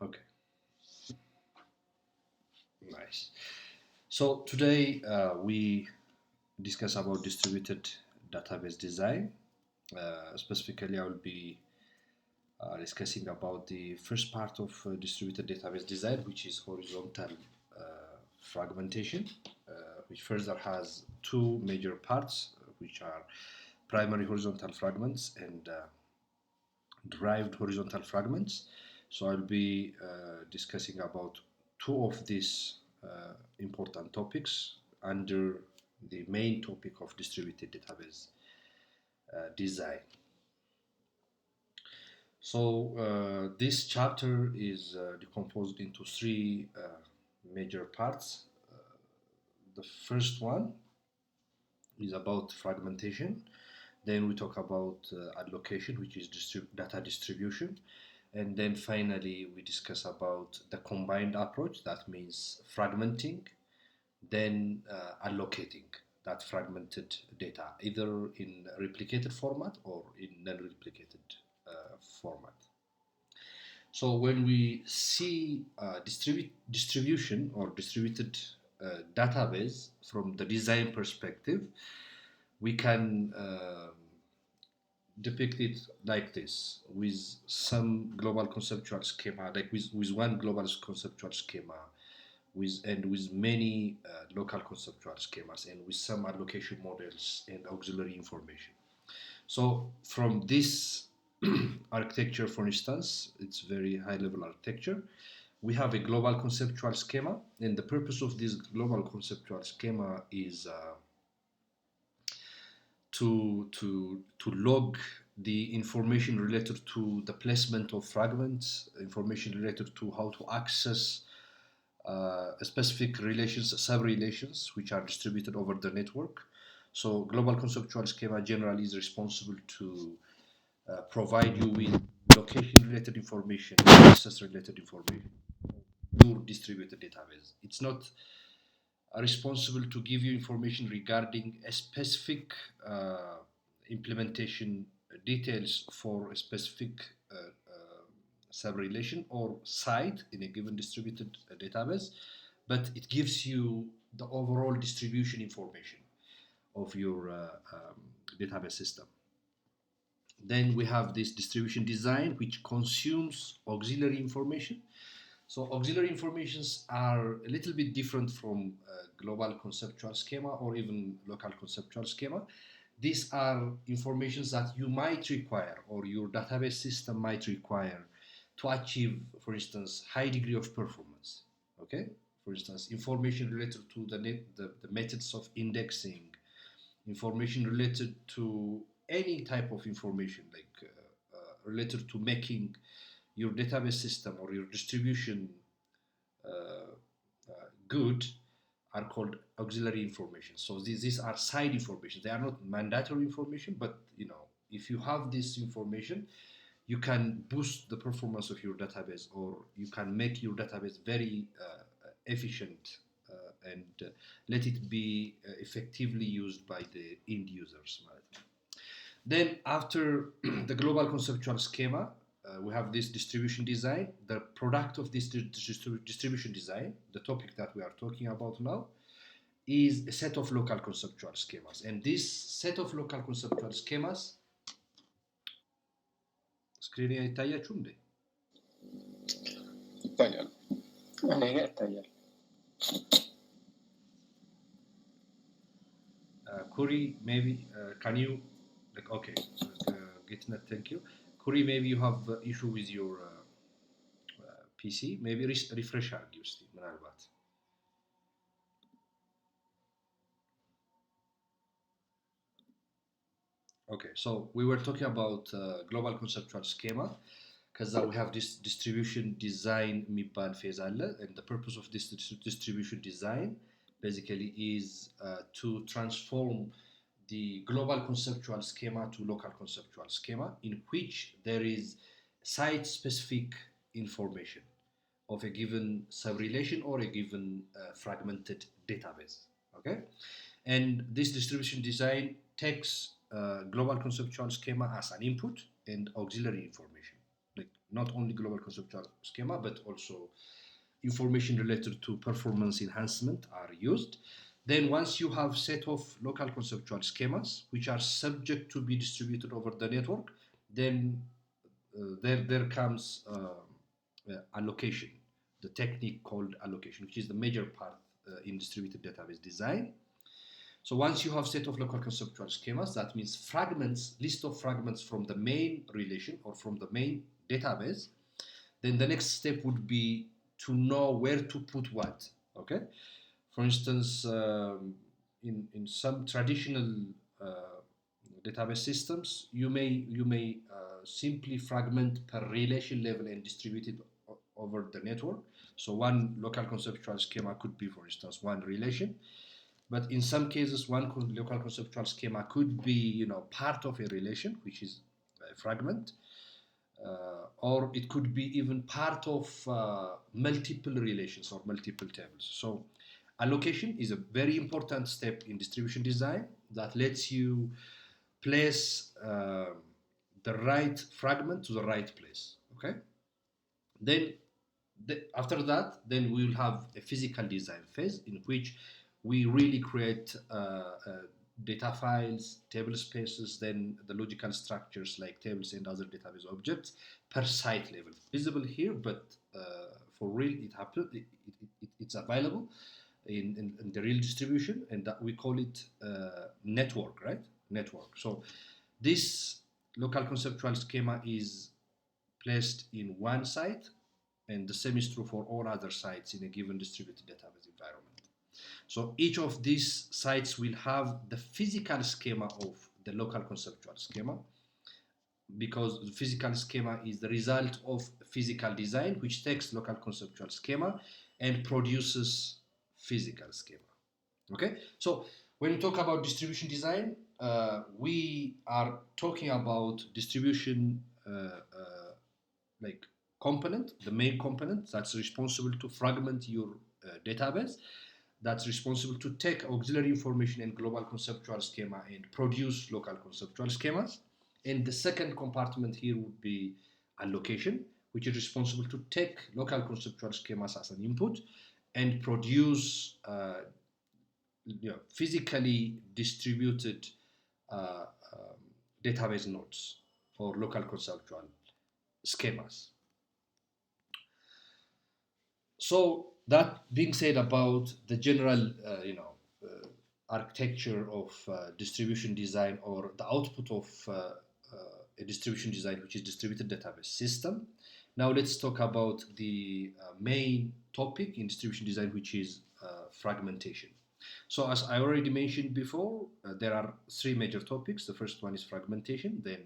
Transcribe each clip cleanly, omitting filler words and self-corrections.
Okay, nice. So today we discuss about distributed database design. Specifically, I will be discussing about the first part of distributed database design, which is horizontal fragmentation, which further has two major parts, which are primary horizontal fragments and derived horizontal fragments. So I'll be discussing about two of these important topics under the main topic of distributed database design. So this chapter is decomposed into three major parts. The first one is about fragmentation. Then we talk about allocation, which is data distribution. And then finally, we discuss about the combined approach, that means fragmenting, then allocating that fragmented data, either in replicated format or in non-replicated format. So when we see distribution or distributed database from the design perspective, we can depict it like this, with some global conceptual schema, like with one global conceptual schema, with many local conceptual schemas, and with some allocation models and auxiliary information. So from this architecture, for instance, it's very high level architecture. We have a global conceptual schema, and the purpose of this global conceptual schema is to log the information related to the placement of fragments, information related to how to access specific relations, sub-relations, which are distributed over the network. So global conceptual schema generally is responsible to provide you with location-related information, access-related information, your distributed database. It's not responsible to give you information regarding a specific implementation details for a specific sub-relation or site in a given distributed database, but it gives you the overall distribution information of your database system. Then we have this distribution design, which consumes auxiliary information. So auxiliary informations are a little bit different from global conceptual schema or even local conceptual schema. These are informations that you might require or your database system might require to achieve, for instance, high degree of performance. Okay, for instance, information related to the methods of indexing, information related to any type of information, like related to making your database system or your distribution good, are called auxiliary information. So these are side information. They are not mandatory information, but if you have this information, you can boost the performance of your database, or you can make your database very efficient and let it be effectively used by the end users. Then after the global conceptual schema, we have this distribution design. The product of this distribution design, the topic that we are talking about now, is a set of local conceptual schemas. And this set of local conceptual schemas, screening አይታያችሁም እንዴ? ይታያል። እኔ ጋር ይታያል። Kuri, maybe can you okay, GitNet, thank you. Kuri, maybe you have issue with your PC. Maybe refresh አድርጊ ውስጥ ምናልባት Okay, so we were talking about global conceptual schema. Because we have this distribution design የሚባል phase አለ, and the purpose of this distribution design basically is to transform the global conceptual schema to local conceptual schema, in which there is site-specific information of a given sub-relation or a given fragmented database. Okay, and this distribution design takes global conceptual schema as an input and auxiliary information, like not only global conceptual schema, but also information related to performance enhancement are used. Then once you have set of local conceptual schemas, which are subject to be distributed over the network, then there comes allocation, the technique called allocation, which is the major part in distributed database design. So once you have set of local conceptual schemas, that means fragments, list of fragments from the main relation or from the main database, then the next step would be to know where to put what. Okay, for instance, in some traditional database systems, you may simply fragment per relation level and distribute it over the network. So one local conceptual schema could be, for instance, one relation. But in some cases, one local conceptual schema could be, part of a relation, which is a fragment, or it could be even part of multiple relations or multiple tables. So allocation is a very important step in distribution design that lets you place the right fragment to the right place. Okay. Then after that, then we will have a physical design phase in which we really create data files, table spaces, then the logical structures like tables and other database objects per site level. Visible here, but for real, it's available in the real distribution, and that we call it network, right? Network. So this local conceptual schema is placed in one site, and the same is true for all other sites in a given distributed database environment. So each of these sites will have the physical schema of the local conceptual schema, because the physical schema is the result of physical design, which takes local conceptual schema and produces physical schema. Okay, so when we talk about distribution design, we are talking about distribution like component, the main component that's responsible to fragment your database, that's responsible to take auxiliary information and global conceptual schema and produce local conceptual schemas. And the second compartment here would be allocation, which is responsible to take local conceptual schemas as an input and produce physically distributed database nodes or local conceptual schemas. So that being said about the general, architecture of distribution design, or the output of a distribution design, which is distributed database system. Now let's talk about the main topic in distribution design, which is fragmentation. So as I already mentioned before, there are three major topics. The first one is fragmentation. Then,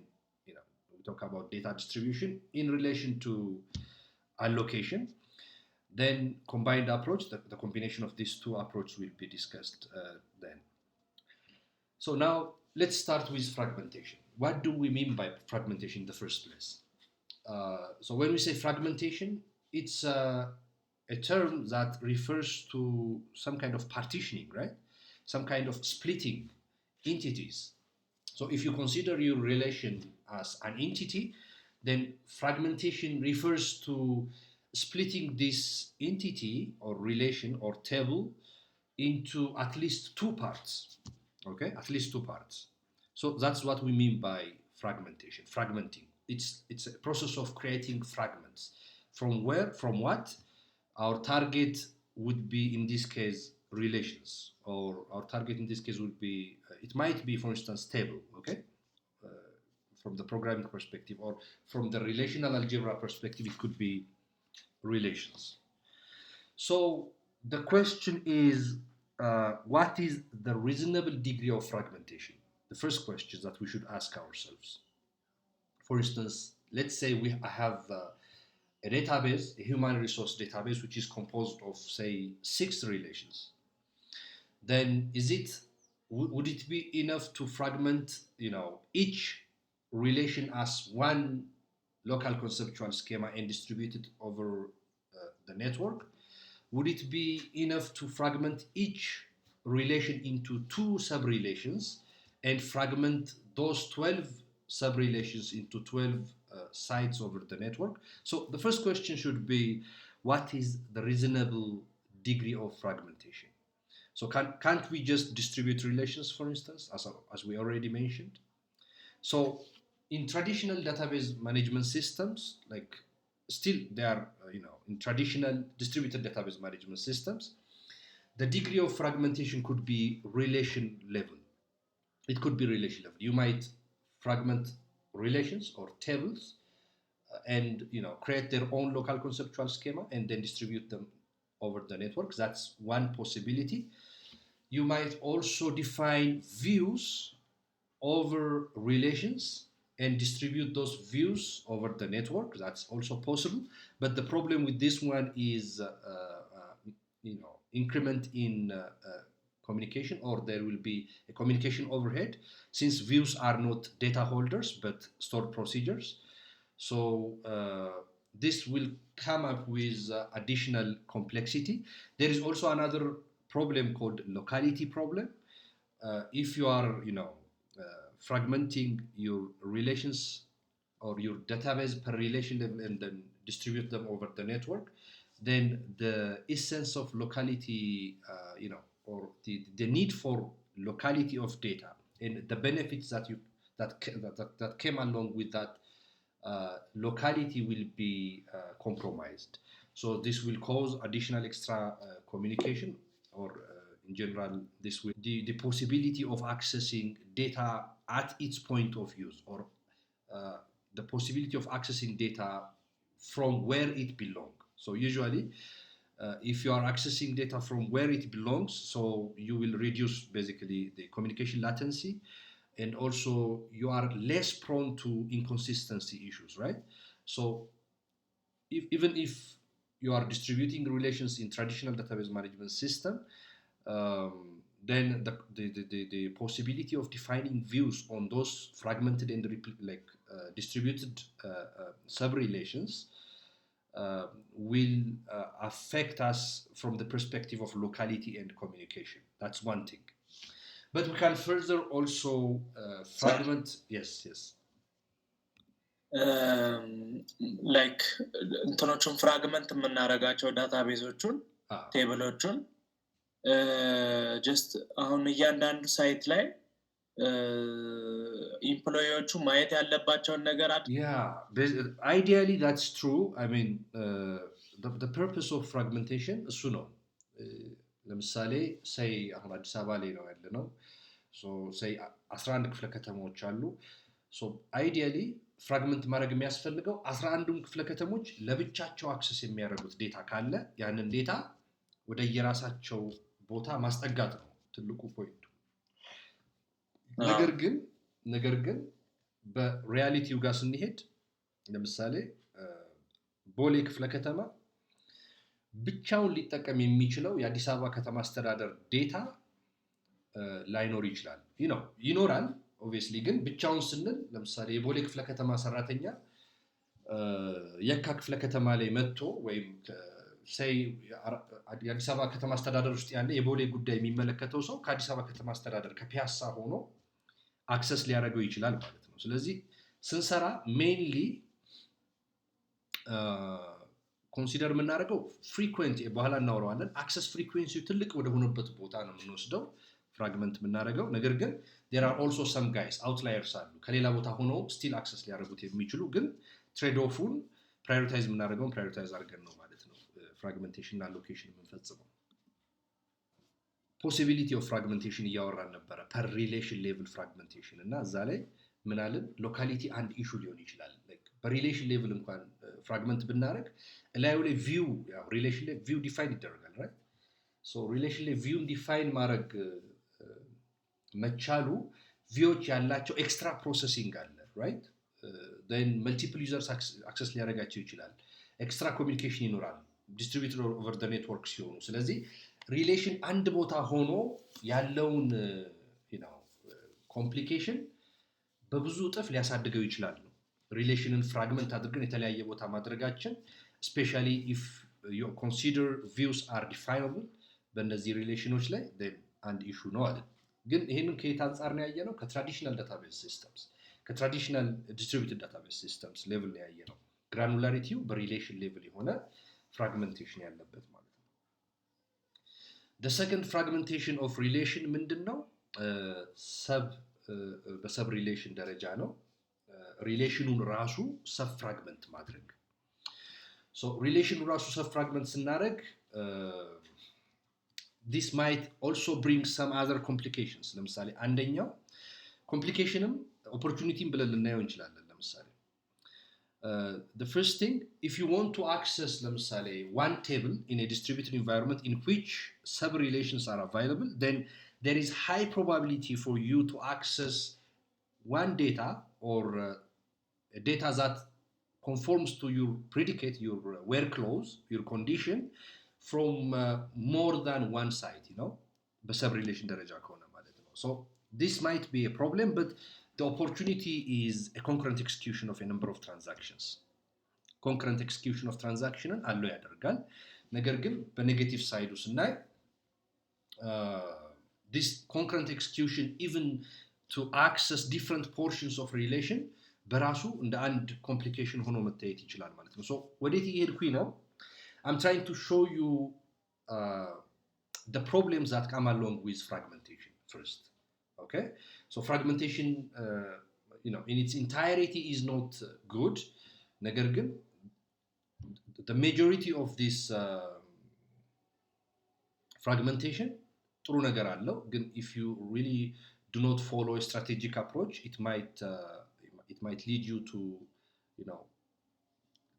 we talk about data distribution in relation to allocation. Then combined approach, the combination of these two approaches will be discussed then. So now let's start with fragmentation. What do we mean by fragmentation in the first place? So when we say fragmentation, it's a term that refers to some kind of partitioning, right? Some kind of splitting entities. So if you consider your relation as an entity, then fragmentation refers to splitting this entity or relation or table into at least two parts. Okay, at least two parts. So that's what we mean by fragmentation. Fragmenting. It's a process of creating fragments. From where? From what? Our target would be, in this case, relations, or our target in this case would be, it might be, for instance, table. Okay, from the programming perspective, or from the relational algebra perspective, it could be relations. So the question is, what is the reasonable degree of fragmentation? The first question that we should ask ourselves. For instance, let's say I have a database, a human resource database, which is composed of, say, 6 relations. Then would it be enough to fragment, each relation as one local conceptual schema and distribute it over the network? Would it be enough to fragment each relation into 2 sub-relations and fragment those 12 sub-relations into 12 sites over the network. So the first question should be, what is the reasonable degree of fragmentation? So can't we just distribute relations, for instance, as we already mentioned? So in traditional database management systems, like still they are, in traditional distributed database management systems, the degree of fragmentation could be relation level. It could be relation level. You might fragment relations or tables and create their own local conceptual schema and then distribute them over the network. That's one possibility. You might also define views over relations and distribute those views over the network. That's also possible. But the problem with this one is, increment in communication, or there will be a communication overhead, since views are not data holders but stored procedures. So this will come up with additional complexity. There is also another problem called locality problem. If you are, fragmenting your relations or your database per relation level and then distribute them over the network, then the essence of locality, or the need for locality of data and the benefits that came along with that locality will be compromised. So this will cause additional extra communication, or in general, this will the possibility of accessing data at its point of use, or the possibility of accessing data from where it belongs. So usually, if you are accessing data from where it belongs, so you will reduce basically the communication latency, and also you are less prone to inconsistency issues, right? So even if you are distributing relations in traditional database management system, then the possibility of defining views on those fragmented and distributed sub-relations will affect us from the perspective of locality and communication. That's one thing. But we can further also fragment. Yes. ላይክ እንትኖቹን ፍራግመንት የምናደርጋቸው ዳታቤዞቹን ቴብሎቹን ጀስት አሁን እያንዳንዱ ሳይት ላይ ኢምፕሎይዎቹ ማየት ያለባቸውን ነገር ideally that's true. I mean, the purpose of fragmentation እሱ ነው። ለምሳሌ say አሁን አዲስ አበባ ላይ ነው ያለነው። so say 11 ክፍለ ከተሞች አሉ። so ideally ፍራግመንት ማድረግ የሚያስፈልገው 11ዱም ክፍለ ከተሞች ለብቻቸው አክሰስ የሚያደርጉት ዴታ ካለ ያንን ዴታ ወደ የራሳቸው ቦታ ማስጠጋት ነው ትልቁ ፖይንቱ። ነገር ግን በሪያሊቲው ጋር ስንሄድ ለምሳሌ ቦሌ ክፍለ ከተማ ብቻውን ሊጠቀም የሚችለው የአዲስ አበባ ከተማ አስተዳደር ዴታ ላይኖር ይችላል። ይኖራል obviously፣ ግን ብቻውን ስንል ለምሳሌ የቦሌ ክፍለ ከተማ ሰራተኛ የካ ክፍለ ከተማ ላይ መጥቶ ወይም የአዲስ አበባ ከተማ አስተዳደር ውስጥ ያለ የቦሌ ጉዳይ የሚመለከተው ሰው ከአዲስ አበባ ከተማ አስተዳደር ከፒያሳ ሆኖ አክሰስ ሊያደርገው ይችላል ማለት ነው። ስለዚህ ስንሰራ ሜንሊ ኮንሲደር የምናደርገው ፍሪኩዌንሲ፣ በኋላ እናወራዋለን። አክሰስ ፍሪኩዌንሲው ትልቅ ወደ ሆነበት ቦታ ነው የምንወስደው ፍራግመንት የምናደርገው። ነገር ግን there are also some guys outliers አሉ ከሌላ ቦታ ሆኖ still access ሊያደርጉት የሚችሉ፣ ግን ትሬድ ኦፉን ፕራዮሪታይዝ የምናደርገውን ፕራዮሪታይዝ አድርገን ነው ማለት ነው ፍራግሜንቴሽን እና አሎኬሽን የምንፈጽመው። ፖሲቢሊቲ ኦፍ ፍራግሜንቴሽን እያወራን ነበረ፣ ፐር ሪሌሽን ሌቭል ፍራግሜንቴሽን፣ እና እዛ ላይ ምን አለን? ሎካሊቲ አንድ ኢሹ ሊሆን ይችላል። በሪሌሽን ሌቭል እንኳን ፍራግመንት ብናደርግ እላዩ ላይ ቪው ሪሌሽን ላይ ቪው ዲፋይን ይደረጋል ራይት። ሶ ሪሌሽን ላይ ቪውን ዲፋይን ማድረግ መቻሉ ቪዎች ያላቸው ኤክስትራ ፕሮሰሲንግ አለ ራይት። then multiple users access ሊያደርጋቸው ይችላል። ኤክስትራ ኮሚኒኬሽን ይኖራል ዲስትሪቢዩትድ ኦቨር ዘ ኔትወርክ ሲሆኑ። ስለዚህ ሪሌሽን አንድ ቦታ ሆኖ ያለውን ኮምፕሊኬሽን በብዙ እጥፍ ሊያሳድገው ይችላል። ሪሌሽንን ፍራግመንት አድርገን የተለያየ ቦታ ማድረጋችን especially if you consider views are definable በእነዚህ ሪሌሽኖች ላይ then አንድ ኢሹ ነው አለ። ግን ይሄንን ከየት አንጻር ነው ያየነው? ከትራዲሽናል ዳታቤዝ ሲስተምስ ከትራዲሽናል ዲስትሪቢዩትድ ዳታቤዝ ሲስተምስ ሌቭል ላይ ያየ ነው። ግራኑላሪቲው በሪሌሽን ሌቭል የሆነ ፍራግመንቴሽን ያለበት ማለት ነው። the second fragmentation of relation ምንድን ነው? በሰብ ሪሌሽን ደረጃ ነው። ሪሌሽኑን ራሱ ሰብ ፍራግመንት ማድረግ። ሶ ሪሌሽኑ ራሱ ሰብ ፍራግመንት ስናደርግ this might also bring some other complications። ለምሳሌ አንደኛው ኮምፕሊኬሽንም ኦፖርቹኒቲም ብለን ልናየው እንችላለን። ለምሳሌ the first thing, if you want to access ለምሳሌ one table in a distributed environment in which sub relations are available, then there is high probability for you to access one data or a data that conforms to your predicate, your where clause, your condition from more than one site, you know, በsub relation ደረጃ ከሆነ ማለት ነው። So this might be a problem, but the opportunity is a concurrent execution of a number of transactions. concurrent execution of transaction አለው ያደርጋል። ነገር ግን በኔጌቲቭ ሳይዱ ስናይ this concurrent execution even to access different portions of relation በራሱ እንደ አንድ ኮምፕሊኬሽን ሆኖ መታየት ይችላል ማለት ነው። so ወዴት እየሄድኩኝ ነው? I'm trying to show you the problems that come along with fragmentation first. Okay, so fragmentation you know in its entirety is not good. ነገር ግን the majority of this fragmentation ጥሩ ነገር አለው። ግን if you really do not follow a strategic approach, it might lead you to, you know,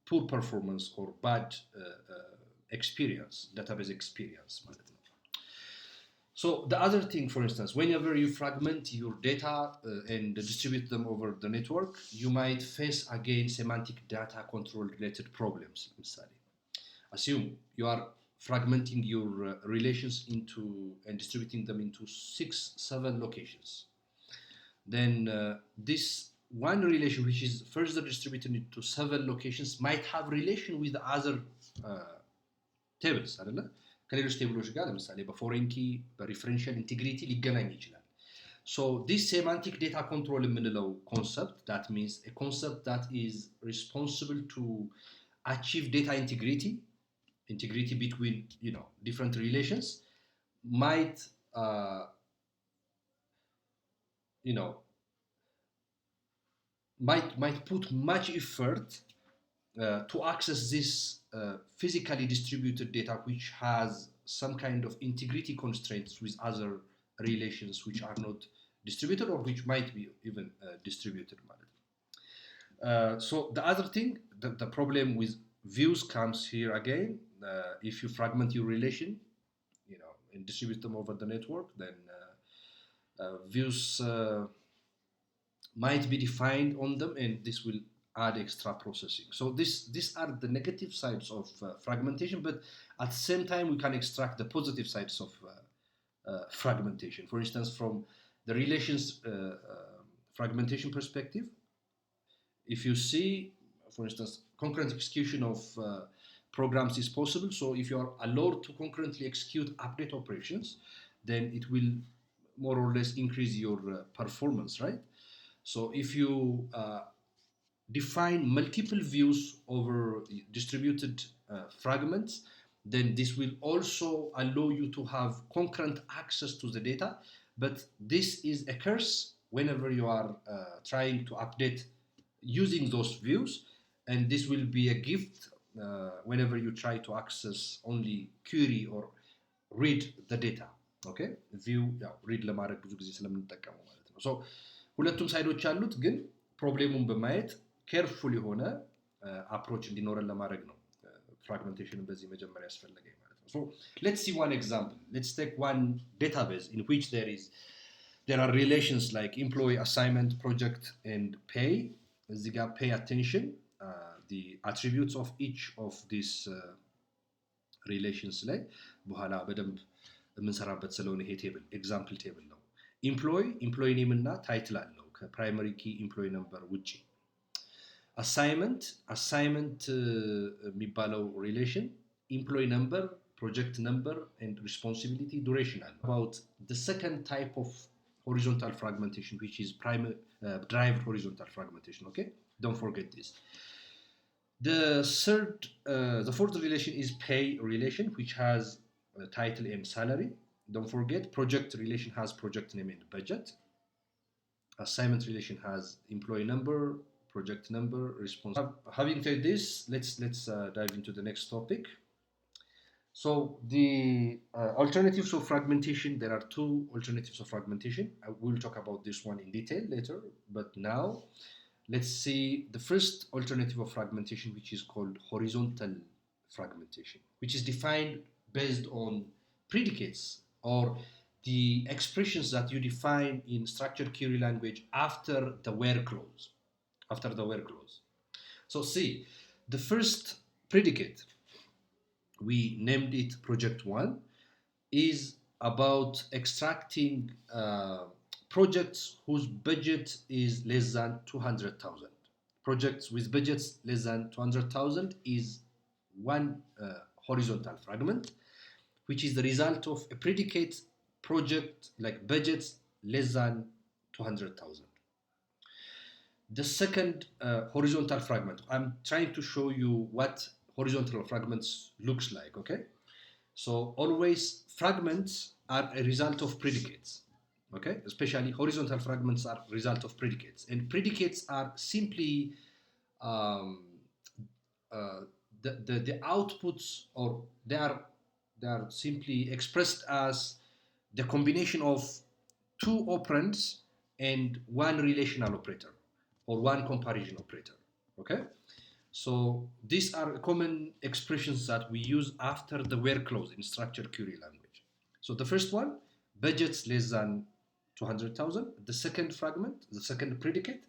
poor performance or bad experience, database experience ማለት ነው። So the other thing, for instance, whenever you fragment your data and distribute them over the network, you might face again semantic data control related problems. ለምሳሌ assume you are fragmenting your relations into and distributing them into 6-7 locations. Then this one relation which is further distributed into 7 locations might have relation with the other tables አይደለ? ከሌሎች ቴብሎች ጋር ለምሳሌ በፎሬን ኪ በሪፈረንሻል ኢንቴግሪቲ ሊገናኝ ይችላል። so this semantic data control የምንለው concept, that means a concept that is responsible to achieve data integrity between, you know, different relations might you know might put much effort to access this physically distributed data which has some kind of integrity constraints with other relations which are not distributed or which might be even distributed. So the other thing, the problem with views comes here again. If you fragment your relation, you know, and distribute them over the network, then views might be defined on them, and this will add extra processing. So these are the negative sides of fragmentation, but at the same time we can extract the positive sides of fragmentation. For instance, from the relations fragmentation perspective, if you see, for instance, concurrent execution of programs is possible. So if you are allowed to concurrently execute update operations, then it will more or less increase your performance, right? So if you define multiple views over distributed fragments, then this will also allow you to have concurrent access to the data. But this is a curse whenever you are trying to update using those views, and this will be a gift whenever you try to access only query or read the data. Okay, view read ለማድረግ ብዙ ጊዜ ስለምንጠቀመው ማለት ነው። so ሁለቱም ሳይዶች አሉት፣ ግን ፕሮብሌሙን በማየት ኬርፉል የሆነ አፕሮች እንዲኖረን ለማድረግ ነው ፍራግሜንቴሽንን በዚህ መጀመሪያ ያስፈልገኝ ማለት ነው። so let's see one example. Let's take one database in which there are relations like employee, assignment, project and pay. እዚህ ጋር pay attention, the attributes of each of these relations ላይ በኋላ በደንብ የምንሰራበት ስለሆነ ይሄ ቴብል ኤግዛምፕል ቴብል ነው። ኢምፕሎይ ኔም እና ታይትል አለው ከፕራይመሪ ኪ ኢምፕሎይ ነምበር ውጪ። አሳይመንት የሚባለው ሪሌሽን ኢምፕሎይ ነምበር፣ ፕሮጀክት ነምበር and responsibility duration አለው። about the second type of horizontal fragmentation, which is derived horizontal fragmentation. Okay, don't forget this. The fourth relation is pay relation, which has title and salary. Don't forget, project relation has project name and budget. Assignment relation has employee number, project number, response. Having said this, let's dive into the next topic. So the alternatives of fragmentation, there are two alternatives of fragmentation. I will talk about this one in detail later, but now let's see the first alternative of fragmentation, which is called horizontal fragmentation, which is defined based on predicates or the expressions that you define in structured query language after the where clause. After the where clause. So see, the first predicate, we named it project 1, is about extracting projects whose budget is less than 200,000. Projects with budgets less than 200,000 is one horizontal fragment, which is the result of a predicate project like budgets less than 200,000. The second horizontal fragment, I'm trying to show you what horizontal fragments looks like, okay? So always fragments are a result of predicates, okay? Especially horizontal fragments are result of predicates. And predicates are simply the outputs, or they are simply expressed as the combination of two operands and one relational operator or one comparison operator, okay? So these are common expressions that we use after the where clause in structured query language. So the first one, budgets less than 200,000. The second fragment, the second predicate,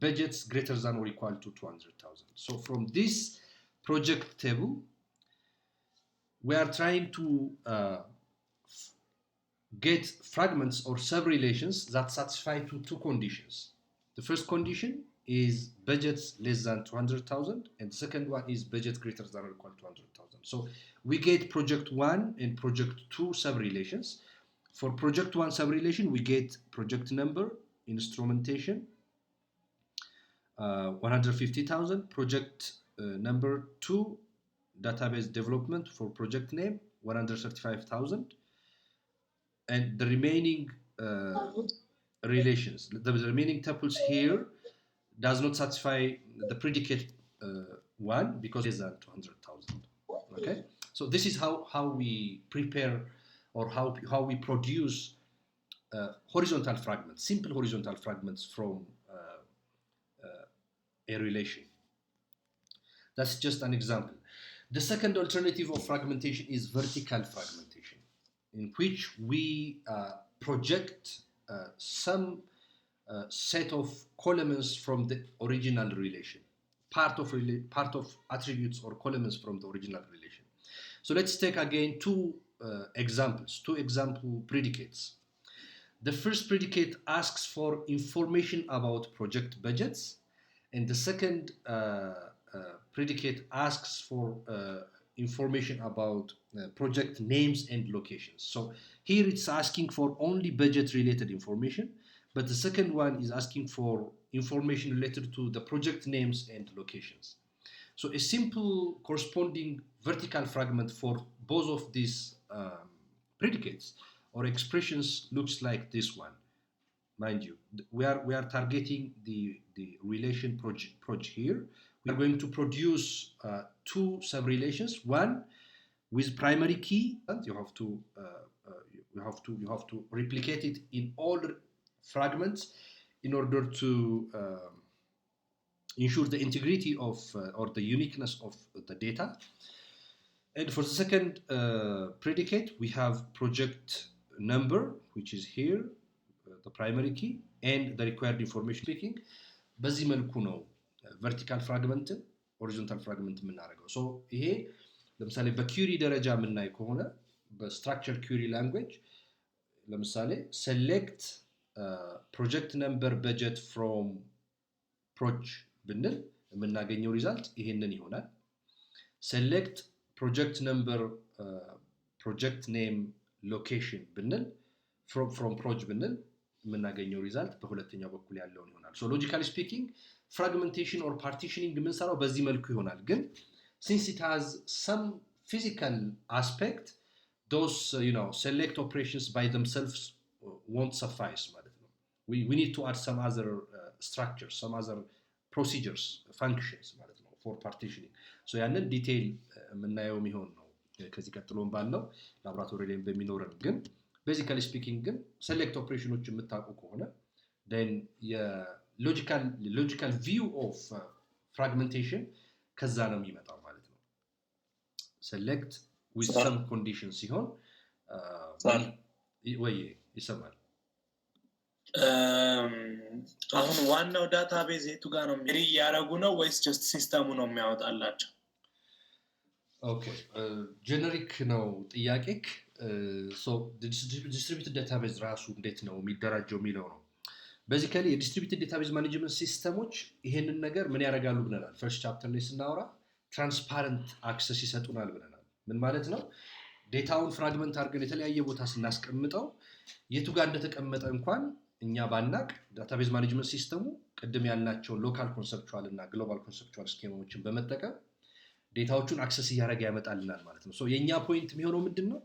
budgets greater than or equal to 200,000. So from this project table, we are trying to get fragments or sub-relations that satisfy two conditions. The first condition is budgets less than 200,000, and the second one is budget greater than or equal to 200,000. So we get project 1 and project 2 sub-relations. For project 1 sub-relation, we get project number, instrumentation, 150,000. Project number 2, database development for project name, 135,000. And the remaining relations, the remaining tuples here does not satisfy the predicate 1 because it is less than 200,000. Okay, so this is how we prepare or how we produce horizontal fragments, simple horizontal fragments from a relation. That's just an example. The second alternative of fragmentation is vertical fragmentation, in which we project some set of columns from the original relation, part of attributes or columns from the original relation. So let's take again two example predicates. The first predicate asks for information about project budgets, and the second predicate asks for information about project names and locations. So here it's asking for only budget related information, but the second one is asking for information related to the project names and locations. So a simple corresponding vertical fragment for both of these predicates or expressions looks like this one. Mind you, we are targeting the relation proj here. We are going to produce two sub-relations. One with primary key, and you have to replicate it in all fragments in order to ensure the integrity of or the uniqueness of the data. And for the second predicate, we have project number, which is here, the primary key, and the required information speaking. በዚህ መልኩ ነው ቨርቲካል ፍራግመንትን ሆሪዞንታል ፍራግመንት የምናደርገው። ሶ ይሄ ለምሳሌ በኪውሪ ደረጃ የምናይ ከሆነ በስትራክቸር ኪውሪ ላንጉዌጅ ለምሳሌ ሴሌክት ፕሮጀክት ነምበር በጀት ፍሮም ፕሮች ብንል የምናገኘው ሪዛልት ይሄንን ይሆናል። ሴሌክት ፕሮጀክት ነምበር ፕሮጀክት ኔም ሎኬሽን ብንል ፍሮም ፕሮች ብንል የምናገኘው ሪዛልት በሁለተኛው በኩል ያለውን ይሆናል። so logically speaking fragmentation or partitioning የምንሰራው በዚህ መልኩ ይሆናል። ግን since it has some physical aspect, those select operations by themselves won't suffice ማለት ነው. we need to add some other structures, some other procedures, functions ማለት ነው for partitioning. so ያንን ዲቴይል የምናየው የሚሆን ነው ከዚህ ቀጥሎም ባለው ላቦራቶሪ ላይ በሚኖረን። ግን basically speaking ግን select operations የምታውቁ ከሆነ then logical view of fragmentation ከዛ ነው የሚመጣው ማለት ነው። select with some conditions ሲሆን ወይ ይሰማል። አሁን ዋናው ዳታቤዝ የቱ ጋር ነው ያረጉ ነው ወይስ just ሲስተሙ ነው የሚያወጣላቸው? ኦኬ ጀነሪክ ነው ጥያቄክ። so the distributed database ራሱ እንዴት ነው የሚደራጀው የሚለው ነው። basically የዲስትሪቢዩትድ ዳታቤዝ ማኔጅመንት ሲስተሞች ይሄንን ነገር ምን ያደርጋሉ ብለናል ፈርስት ቻፕተር ላይ ስናወራ ትራንስፓረንት አክሰስ ይሰጡናል ብለናል። ምን ማለት ነው? ዴታውን ፍራግመንት አድርገን የተለያየ ቦታ ስናስቀምጠው የቱ ጋር እንደተቀመጠ እንኳን እኛ ባናቅ ዳታቤዝ ማኔጅመንት ሲስተሙ ቅድም ያልናቸው ሎካል ኮንሰፕቹዋል እና ግሎባል ኮንሰፕቹዋል ስኬማዎችን በመጠቀም ዴታዎቹን አክሰስ እያደረገ ያመጣልናል ማለት ነው። ሶ የኛ ፖይንት የሚሆነው ምንድነው?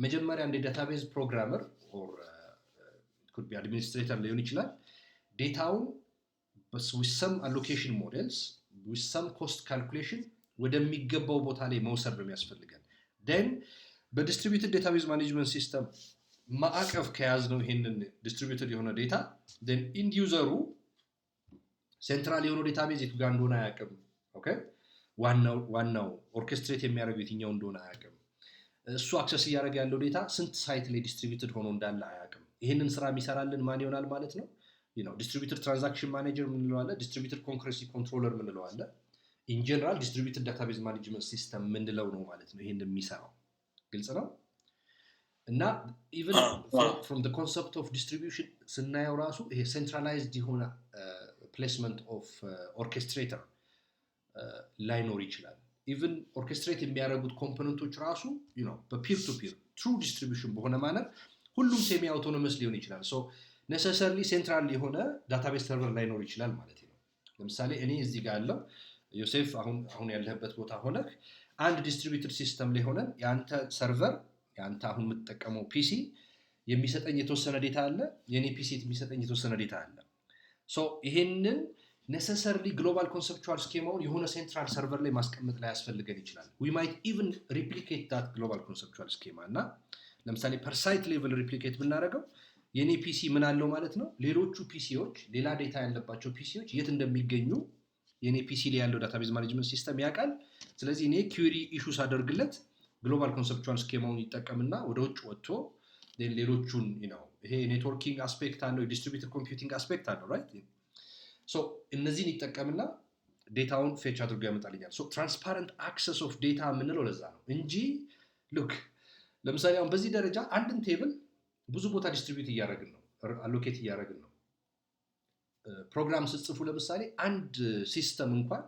መጀመሪያ እንደ ዳታቤዝ ፕሮግራመር ኦር could be administrator ሊሆን ይችላል ዴታውን with some allocation models with some cost calculation ወደሚገባው ቦታ ላይ መውሰድ ነው የሚያስፈልገን። then በዲስትሪቢዩትድ ዳታቤዝ ማኔጅመንት ሲስተም ማዕቀፍ ከያዝነው ይሄንን ዲስትሪቢዩትድ የሆነ ዴታ then end user ሴንትራል የሆነ ዳታቤዝ የቱ ጋር እንደሆነ አያውቅም። ኦኬ ዋናው ኦርኬስትሬት የሚያደርገው የትኛው እንደሆነ አያውቅም። እሱ አክሰስ እያደረገ ያለው ዴታ ስንት ሳይት ላይ ዲስትሪቢዩትድ ሆኖ እንዳለ አያውቅም። ይሄንን ስራ የሚሰራልን ማን ይሆናል ማለት ነው? ዲስትሪቢዩትድ ትራንዛክሽን ማኔጀር ምንለው አለ፣ ዲስትሪቢዩትድ ኮንከረንሲ ኮንትሮለር ምንለው አለ። ኢን ጀነራል ዲስትሪቢዩትድ ዳታቤዝ ማኔጅመንት ሲስተም ምንለው ነው ማለት ነው ይሄንን የሚሰራው። ግልጽ ነው? እና ኢቭን ፍሮም ዘ ኮንሰፕት ኦፍ ዲስትሪቢዩሽን ስናየው ራሱ ይሄ ሴንትራላይዝድ የሆነ ፕሌስመንት ኦፍ ኦርኬስትሬተር ላይኖር ይችላል። ኢቭን ኦርኬስትሬት የሚያደርጉት ኮምፖነንቶች ራሱ በፒር ቱ ፒር ትሩ ዲስትሪቢዩሽን በሆነ ማነር ሁሉም ሴሚ አውቶኖመስ ሊሆን ይችላል። ሶ ኔሰሰርሊ ሴንትራል የሆነ ዳታቤዝ ሰርቨር ላይኖር ይችላል ማለት ነው። ለምሳሌ እኔ እዚህ ጋር ያለው ዮሴፍ አሁን ያለህበት ቦታ ሆነህ አንድ ዲስትሪቢዩትድ ሲስተም ላይ ሆነን ያንተ ሰርቨር ያንተ አሁን የምትጠቀመው ፒሲ የሚሰጠኝ የተወሰነ ዴታ አለ፣ የኔ ፒሲ የሚሰጠኝ የተወሰነ ዴታ አለ። ሶ ይሄንን ኔሰሰርሊ ግሎባል ኮንሰፕቹዋል ስኬማውን የሆነ ሴንትራል ሰርቨር ላይ ማስቀመጥ ላይ ያስፈልገን ይችላል። we might even replicate that global conceptual schema እና ለምሳሌ ፐር ሳይት ሌቭል ሪፕሊኬት ብናደርገው የኔ ፒሲ ምን አለው ማለት ነው ሌሎቹ ፒሲዎች ሌላ ዴታ ያለባቸው ፒሲዎች የት እንደሚገኙ የኔ ፒሲ ላይ ያለው ዳታቤዝ ማኔጅመንት ሲስተም ያውቃል። ስለዚህ እኔ ኩዌሪ ኢሹስ አደርግለት ግሎባል ኮንሰፕቹዋል ስኬማውን ይጠቀምና ወደ ውጭ ወጥቶ ሌሎቹን ይሄ ኔትወርኪንግ አስፔክት አለው፣ ዲስትሪቢዩትድ ኮምፒውቲንግ አስፔክት አለው ራይት። ሶ እነዚህን ይጠቀምና ዴታውን ፌች አድርጎ ያመጣልኛል። ሶ ትራንስፓረንት አክሰስ ኦፍ ዴታ የምንለው ለዛ ነው እንጂ ሉክ ለምሳሌ አሁን በዚህ ደረጃ አንድን ቴብል ብዙ ቦታ ዲስትሪቢዩት እያደረግን ነው፣ አሎኬት እያደረግን ነው። ፕሮግራም ስትጽፉ ለምሳሌ አንድ ሲስተም እንኳን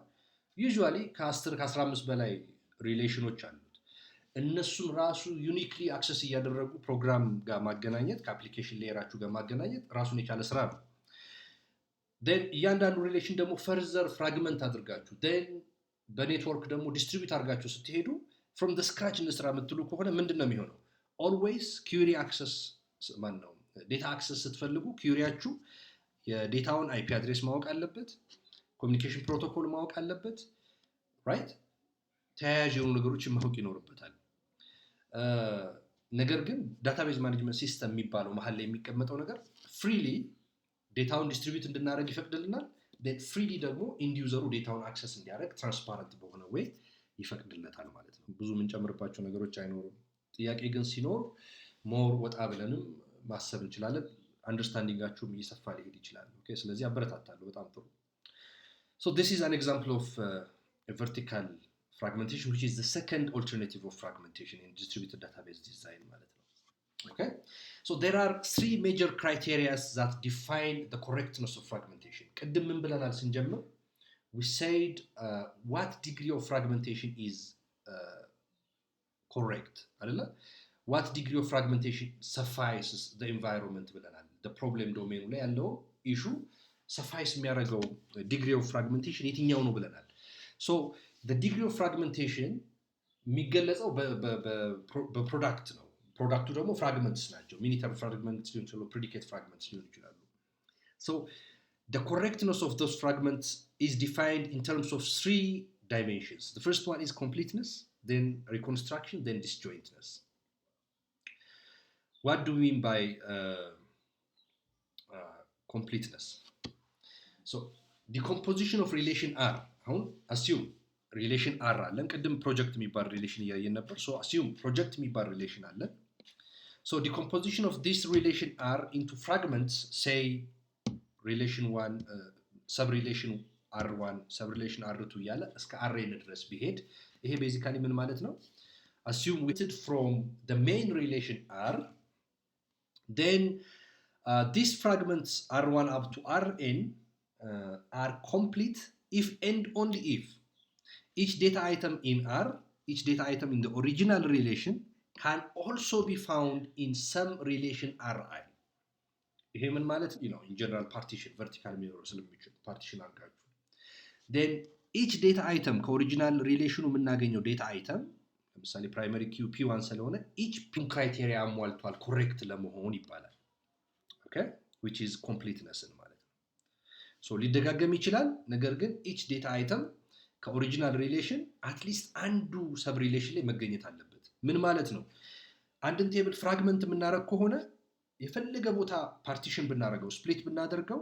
ዩዥዋሊ ከ10 ከ15 በላይ ሪሌሽኖች አሉት። እነሱን ራሱ ዩኒክሊ አክሰስ እያደረጉ ፕሮግራም ጋር ማገናኘት ከአፕሊኬሽን ሌየራችሁ ጋር ማገናኘት ራሱን የቻለ ስራ ነው። then እያንዳንዱ ሪሌሽን ደግሞ ፈርዘር ፍራግመንት አድርጋችሁ then በኔትወርክ ደግሞ ዲስትሪቢዩት አድርጋችሁ ስትሄዱ from the scratch እንስራ የምትሉ ከሆነ ምንድን ነው የሚሆነው? always query access ማነው ዴታ አክሰስ ስትፈልጉ ኪዩሪያችሁ የዴታውን አይፒ አድሬስ ማወቅ አለበት፣ ኮሚኒኬሽን ፕሮቶኮል ማወቅ አለበት ራይት። ተያያዥ የሆኑ ነገሮችን ማወቅ ይኖርበታል። ነገር ግን ዳታቤዝ ማኔጅመንት ሲስተም የሚባለው መሀል ላይ የሚቀመጠው ነገር ፍሪሊ ዴታውን ዲስትሪቢዩት እንድናደርግ ይፈቅድልናል። ፍሪሊ ደግሞ ኢንድ ዩዘሩ ዴታውን አክሰስ እንዲያደርግ ትራንስፓረንት በሆነ ወይ ይፈቅድለታል ማለት ነው። ብዙ የምንጨምርባቸው ነገሮች አይኖሩም። ጥያቄ ግን ሲኖር ሞር ወጣ ብለንም ማሰብ እንችላለን። አንደርስታንዲንጋችሁም እየሰፋ ሊሄድ ይችላል። ኦኬ ስለዚህ አበረታታለሁ። በጣም ጥሩ። so this is an example of a vertical fragmentation which is the second alternative of fragmentation in distributed database design ማለት ነው። okay so there are three major criteria that define the correctness of fragmentation. ቅድም ምን ብለናል ስንጀምር? we said what degree of fragmentation is correct አይደለ? what degree of fragmentation suffices the environment ብለናል። the problem domain ላይ ያለው issue suffice የሚያደርገው degree of fragmentation የትኛው ነው ብለናል። So the degree of fragmentation የሚገለጸው በፕሮዳክት ነው። ፕሮዳክቱ ደግሞ ፍራግመንትስ ናቸው። ሚኒተር ፍራግመንትስ ሊሆን ይችላሉ፣ ፕሪዲኬት ፍራግመንትስ ሊሆን ይችላሉ። So the correctness of those fragments is defined in terms of 3 dimensions. The first one is completeness, then reconstruction, then disjointness. What do we mean by completeness? So decomposition of relation R. አሁን assume relation R አለን። ቅድም ፕሮጀክት የሚባል ሪሌሽን እያየን ነበር። So assume project የሚባል ሪሌሽን አለን። So decomposition of this relation R into fragments, say relation 1 sub-relation R1 sub-relation R2 እያለ እስከ Rn ድረስ ቢሄድ ይሄ ቤዚካሊ ምን ማለት ነው? Assume we did from the main relation R, then these fragments R1 up to Rn are complete if and only if each data item in R, each data item in the original relation can also be found in some relation Ri. ይሄ ምን ማለት ነው? in general partition vertical mirror ስለሚችል partition አድርጋችሁ then each data item ከኦሪጂናል ሪሌሽኑ የምናገኘው ዴታ አይተም ለምሳሌ ፕራይመሪ ኪው p1 ስለሆነ each p ክራይቴሪያ አሟልቷል ኮሬክት ለመሆን ይባላል። okay which is completeness ማለት ነው። so ሊደጋገም ይችላል፣ ነገር ግን each data item ከኦሪጂናል ሪሌሽን አትሊስት አንዱ ሰብ ሪሌሽን ላይ መገኘት አለበት። ምን ማለት ነው? አንድን ቴብል ፍራግመንት የምናደርግ ከሆነ የፈለገ ቦታ ፓርቲሽን ብናደርገው ስፕሊት ብናደርገው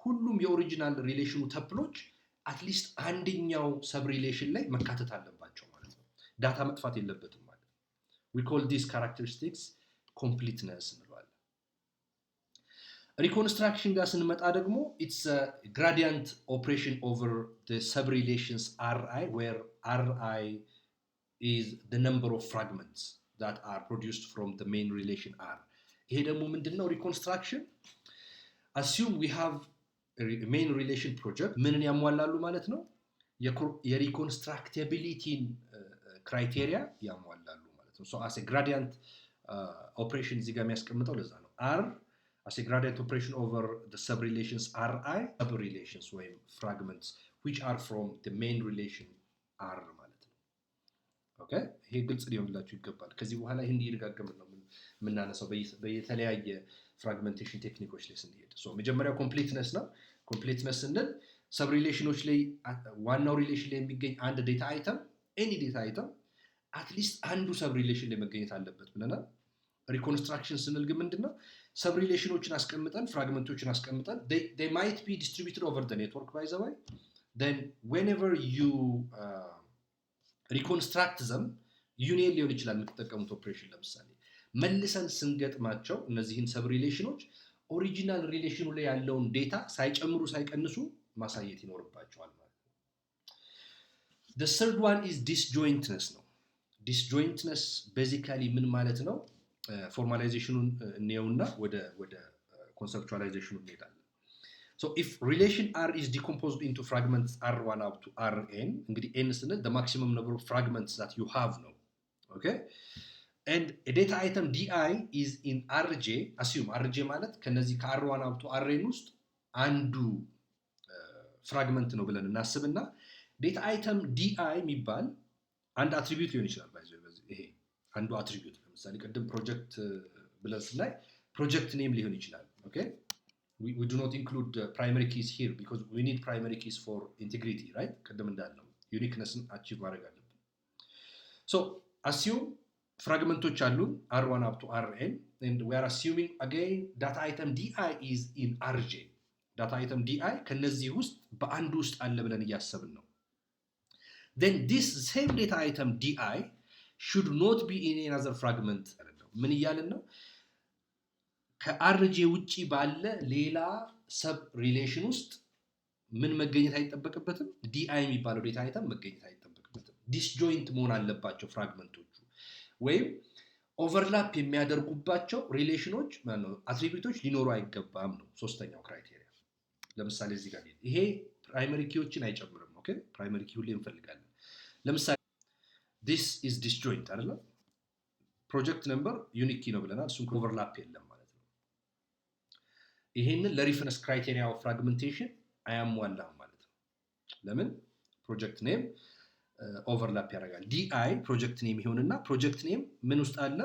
ሁሉም የኦሪጂናል ሪሌሽኑ ተፕሎች አትሊስት አንደኛው ሰብ ሪሌሽን ላይ መካተት አለባቸው ማለት ነው። ዳታ መጥፋት የለበትም ማለት ነው። we call these characteristics completeness እንለዋለን። reconstruction ጋር ስንመጣ ደግሞ it's a gradient operation over the sub relations Ri, where Ri is the number of fragments that are produced from the main relation R. ይሄ ደግሞ ምንድነው? reconstruction assume we have a main relation project ምንን ያሟላሉ ማለት ነው? የሪኮንስትራክቲቢሊቲን ክራይቴሪያ ያሟላሉ ማለት ነው። so as a gradient operation እዚህ ጋር የሚያስቀምጠው ለዛ ነው። R as a gradient operation over the sub-relations Ri, sub-relations ወይም fragments which are from the main relation R ማለት ነው። ኦኬ ይሄ ግልጽ ሊሆንላችሁ ይገባል። ከዚህ በኋላ ይሄን እየደጋገምን ነው የምናነሳው በየተለያየ ፍራግሜንቴሽን ቴክኒኮች ላይ ስንሄድ። so መጀመሪያው ኮምፕሊትነስ ነው። ኮምፕሊትነስ ስንል ሰብ ሪሌሽኖች ላይ ዋናው ሪሌሽን ላይ የሚገኝ አንድ ዴታ አይተም ኤኒ ዴታ አይተም አትሊስት አንዱ ሰብ ሪሌሽን ላይ መገኘት አለበት ብለናል። ሪኮንስትራክሽን ስንል ግን ምንድነው? ሰብ ሪሌሽኖችን አስቀምጠን ፍራግመንቶችን አስቀምጠን they might be distributed over the network by the way, then whenever you reconstruct them ዩኒየን ሊሆን ይችላል የምትጠቀሙት ኦፕሬሽን። ለምሳሌ መልሰን ስንገጥማቸው እነዚህን ሰብ ሪሌሽኖች ኦሪጂናል ሪሌሽኑ ላይ ያለውን ዴታ ሳይጨምሩ ሳይቀንሱ ማሳየት ይኖርባቸዋል ማለት ነው። the third one is disjointness ነው። disjointness basically ምን ማለት ነው? ፎርማላይዜሽኑን እንየውና ወደ ኮንሰፕቹዋላይዜሽኑ እንሄዳለን። so if relation R is decomposed into fragments R1 up to Rn, እንግዲህ n ስንል the maximum number of fragments that you have ነው። okay and a data item di is in Rj, assume Rj ማለት ከነዚህ ከR1 up to Rn ውስጥ አንዱ ፍራግመንት ነው ብለን እናስብና ዴታ አይተም di የሚባል አንድ አትሪቢዩት ሊሆን ይችላል። ባይዘው ይሄ አንዱ አትሪቢዩት ለምሳሌ ቅድም ፕሮጀክት ብለን ስናይ ፕሮጀክት ኔም ሊሆን ይችላል። okay we do not include primary keys here because we need primary keys for integrity, right? ቅድም እንዳልነው ዩኒክነስን አቺቭ ማድረግ አለብን። so assume ፍራግመንቶች አሉን R1 up to Rn, and we are assuming again data item di is in Rj. data item di ከነዚህ ውስጥ በአንዱ ውስጥ አለ ብለን እያሰብን ነው። then this same data item di should not be in another fragment. ምን እያልን ነው? ከRj ውጪ ባለ ሌላ ሰብ ሪሌሽን ውስጥ ምን መገኘት አይጠበቅበትም? di የሚባለው ዴታ አይተም መገኘት አይጠበቅበትም። ዲስጆይንት መሆን አለባቸው ፍራግመንቶቹ ወይም ኦቨርላፕ የሚያደርጉባቸው ሪሌሽኖች ማለት አትሪቢዩቶች ሊኖሩ አይገባም ነው ሶስተኛው ክራይቴሪያ። ለምሳሌ እዚህ ጋር ይሄ ፕራይመሪ ኪዎችን አይጨምርም። ኦኬ ፕራይመሪ ኪው ላይ እንፈልጋለን። ለምሳሌ this is disjoint አይደለም? ፕሮጀክት ነምበር ዩኒክ ኪ ነው ብለናል። እሱን ኦቨርላፕ የለም ማለት ነው። ይሄንን ለሪፈረንስ ክራይቴሪያ ኦፍ ፍራግመንቴሽን አያሟላም ማለት ነው። ለምን? ፕሮጀክት ኔም ኦቨርላፕ ያደርጋል። ዲአይ ፕሮጀክት ኔም ይሆንና ፕሮጀክት ኔም ምን ውስጥ አለ?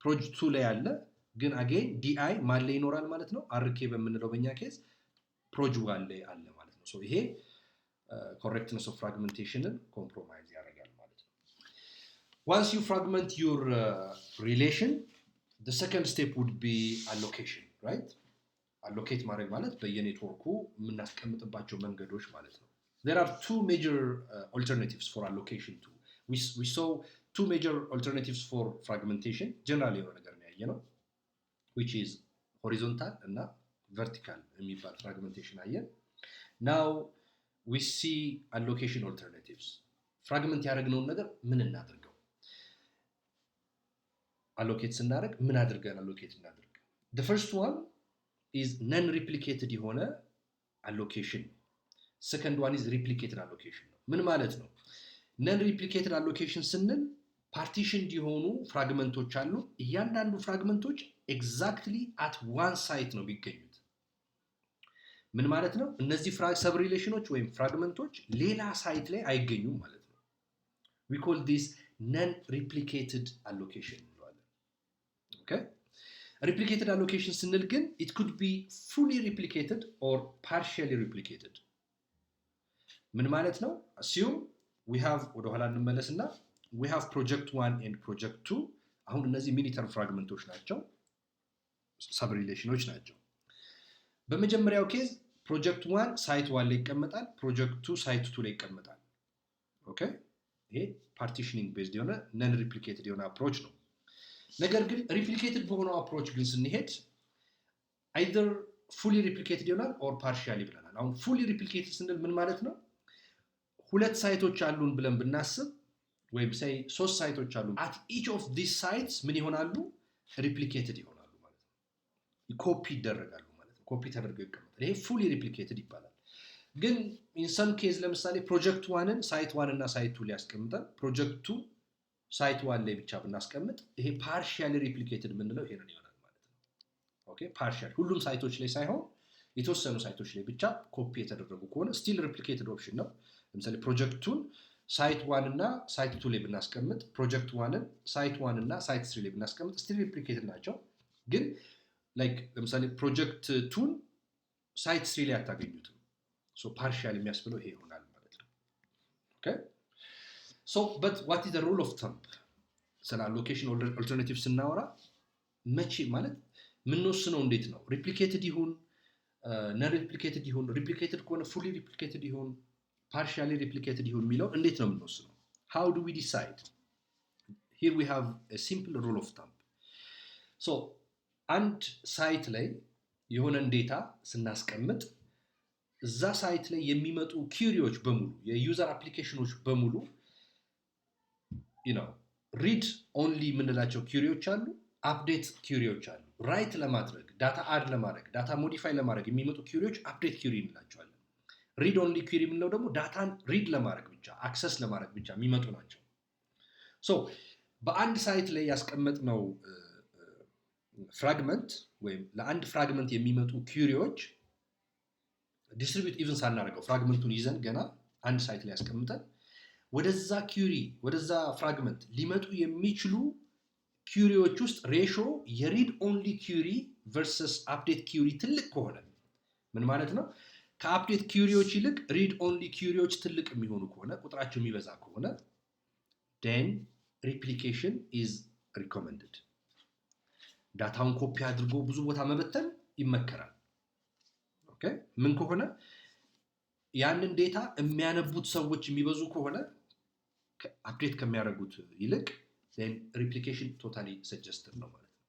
ፕሮጀክት 2 ላይ አለ። ግን አጌን ዲአይ ማን ላይ ይኖራል ማለት ነው? አርኬ በምንለው በእኛ ኬዝ ፕሮጅ 1 ላይ አለ ማለት ነው። ሶ ይሄ correctness of fragmentation compromise ያደርጋል ማለት ነው። Once you fragment your relation, the second step would be allocation, right? Allocate ማድረግ ማለት በየኔትወርኩ የምናስቀምጥባቸው መንገዶች ማለት ነው። There are two major alternatives for allocation too. We saw two major alternatives for fragmentation. Generally የሆነ ነገር ነው ያየነው, which is horizontal እና vertical የሚባል fragmentation አየን. Now we see allocation alternatives. ፍራግመንት ያደረግነውን ነገር ምን እናድርገው? allocate ስናደርግ ምን አድርገን allocate እናድርግ? The first one is non-replicated የሆነ allocation. Second one is replicated allocation. ምን ማለት ነው? non-replicated allocation ስንል ፓርቲሽንድ የሆኑ ፍራግመንቶች አሉ። እያንዳንዱ ፍራግመንቶች ኤግዛክትሊ at one site ነው የሚገኙት። ምን ማለት ነው? እነዚህ ሰብ ሪሌሽኖች ወይም ፍራግመንቶች ሌላ ሳይት ላይ አይገኙም ማለት ነው። we call this non-replicated allocation እንለዋለን። okay? replicated allocation ስንል ግን it could be fully replicated or partially replicated. ምን ማለት ነው? assume we have ወደ ኋላ እንመለስና we have project 1 and project 2. አሁን እነዚህ ሚኒ ተርም ፍራግመንቶች ናቸው፣ ሰብ ሪሌሽኖች ናቸው። በመጀመሪያው ኬዝ ፕሮጀክት 1 ሳይት 1 ላይ ይቀመጣል፣ ፕሮጀክት 2 ሳይት 2 ላይ ይቀመጣል። ኦኬ፣ ይሄ ፓርቲሽኒንግ ቤዝድ የሆነ ነን ሪፕሊኬትድ የሆነ አፕሮች ነው። ነገር ግን ሪፕሊኬትድ በሆነው አፕሮች ግን ስንሄድ either fully replicated ይሆናል or partially ብለናል። አሁን fully replicated ስንል ምን ማለት ነው? ሁለት ሳይቶች አሉን ብለን ብናስብ ወይም say ሶስት ሳይቶች አሉን፣ at each of these sites ምን ይሆናሉ? replicated ይሆናሉ ማለት ነው። ኮፒ ይደረጋሉ ማለት ነው። ኮፒ ተደርገው ይቀመጣል። ይሄ fully replicated ይባላል። ግን in some case ለምሳሌ ፕሮጀክት 1ን ሳይት 1 እና ሳይት 2 ላይ ያስቀምጣል፣ ፕሮጀክት 2 ሳይት 1 ላይ ብቻ ብናስቀምጥ ይሄ partially replicated የምንለው ይሄንን ይሆናል ማለት ነው። ኦኬ፣ partial ሁሉም ሳይቶች ላይ ሳይሆን የተወሰኑ ሳይቶች ላይ ብቻ ኮፒ የተደረጉ ከሆነ still replicated ኦፕሽን ነው። ለምሳሌ ፕሮጀክት 2ን ሳይት 1 እና ሳይት 2 ላይ ብናስቀምጥ፣ ፕሮጀክት 1ን ሳይት 1 እና ሳይት 3 ላይ ብናስቀምጥ still replicated ናቸው። ግን like ለምሳሌ ፕሮጀክት 2ን ሳይት 3 ላይ አታገኙትም። so partial የሚያስብለው ይሄ ይሆናል ማለት ነው። okay, so but what is the rule of thumb? ስለ allocation alternative ስናወራ መቼ ማለት ምን ወስነው እንዴት ነው? replicated ይሁን non replicated ይሁን፣ replicated ከሆነ fully replicated ይሁን partially replicated ይሁን የሚለው እንዴት ነው የምንወስነው? how do we decide? here we have a simple rule of thumb. so አንድ ሳይት ላይ የሆነን ዴታ ስናስቀምጥ እዛ ሳይት ላይ የሚመጡ ኪሪዎች በሙሉ የዩዘር አፕሊኬሽኖች በሙሉ ሪድ ኦንሊ የምንላቸው ኪሪዎች አሉ፣ አፕዴት ኪሪዎች አሉ። ራይት ለማድረግ ዳታ አድ ለማድረግ ዳታ ሞዲፋይ ለማድረግ የሚመጡ ኪሪዎች አፕዴት ኪሪ እንላቸዋለን። ሪድ ኦንሊ ኪሪ የምንለው ደግሞ ዳታን ሪድ ለማድረግ ብቻ አክሰስ ለማድረግ ብቻ የሚመጡ ናቸው። ሶ በአንድ ሳይት ላይ ያስቀመጥነው ፍራግመንት ወይም ለአንድ ፍራግመንት የሚመጡ ኪሪዎች ዲስትሪቢዩት ኢቭን ሳናደርገው ፍራግመንቱን ይዘን ገና አንድ ሳይት ላይ ያስቀምጠን ወደዛ ኪሪ ወደዛ ፍራግመንት ሊመጡ የሚችሉ ኪሪዎች ውስጥ ሬሾ የሪድ ኦንሊ ኪሪ ቨርሰስ አፕዴት ኪሪ ትልቅ ከሆነ ምን ማለት ነው? ከአፕዴት ኪሪዎች ይልቅ ሪድ ኦንሊ ኪሪዎች ትልቅ የሚሆኑ ከሆነ ቁጥራቸው የሚበዛ ከሆነ then replication is recommended. ዳታውን ኮፒ አድርጎ ብዙ ቦታ መበተን ይመከራል። ኦኬ፣ ምን ከሆነ ያንን ዴታ የሚያነቡት ሰዎች የሚበዙ ከሆነ አፕዴት ከሚያደርጉት ይልቅ then replication totally suggested ነው ማለት ነው።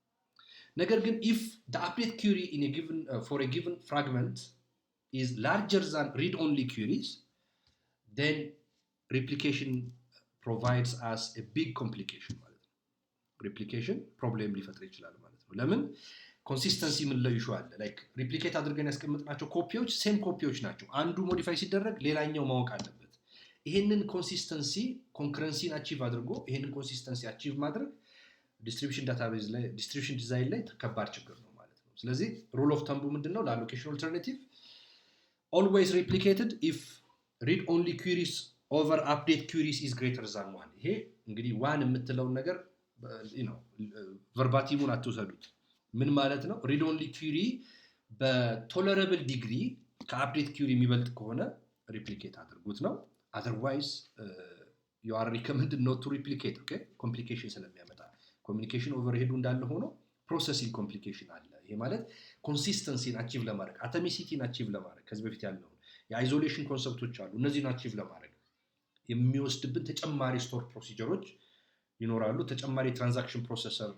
ነገር ግን if the update query in a given for a given fragment is larger than read only queries, then replication provides us a big complication ማለት ነው። replication problem ሊፈጥር ይችላል ማለት ነው። ለምን? ኮንሲስተንሲ ምን ላይ ይሻላል? ላይክ ሪፕሊኬት አድርገን ያስቀምጥናቸው ኮፒዎች ሴም ኮፒዎች ናቸው። አንዱ ሞዲፋይ ሲደረግ ሌላኛው ማወቅ አለበት። ይሄንን ኮንሲስተንሲ ኮንከረንሲን አቺቭ አድርጎ ይሄንን ኮንሲስተንሲ አቺቭ ማድረግ ዲስትሪቢዩሽን ዳታቤዝ ላይ ዲስትሪቢዩሽን ዲዛይን ላይ ከባድ ችግር ነው ማለት ነው። ስለዚህ ሩል ኦፍ ተምቡ ምንድነው ለአሎኬሽን ኦልተርናቲቭ always replicated if read only queries over update queries is greater than 1 ይሄ እንግዲህ 1 የምትለው ነገር ቨርባቲሙን አትውሰዱት ምን ማለት ነው read only query በቶለረብል ዲግሪ ከአፕዴት ኪውሪ የሚበልጥ ከሆነ ሪፕሊኬት አድርጉት ነው otherwise you are recommended not to replicate okay complication ስለሚያመጣ communication overhead እንዳለ ሆኖ processing complication አለ ይሄ ማለት consistency achieve ለማድረግ atomicity achieve ለማድረግ ከዚህ በፊት ያለው የአይዞሌሽን ኮንሰፕቶች አሉ እነዚህን achieve ለማድረግ የሚወስድብን ተጨማሪ ስቶር ፕሮሲጀሮች ይኖራሉ ተጨማሪ ትራንዛክሽን ፕሮሰሰር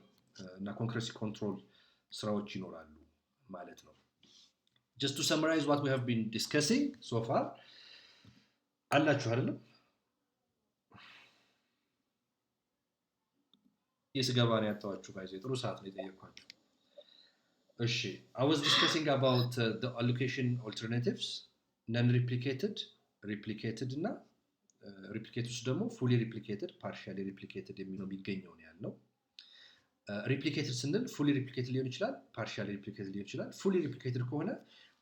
እና ኮንክረንሲ ኮንትሮል ስራዎች ይኖራሉ ማለት ነው just to summarize what we have been discussing so far አላችሁ አይደለም የስገባ ነው ያጣዋችሁ ጋይስ ጥሩ ሰዓት ነው የጠየቅኳችሁ እሺ I was discussing about the allocation alternatives non-replicated replicated እና replicated ደግሞ fully replicated partially replicated የሚለው የሚገኘው ነው ያለው replicated ስንል fully replicated ሊሆን ይችላል partially replicated ሊሆን ይችላል fully replicated ከሆነ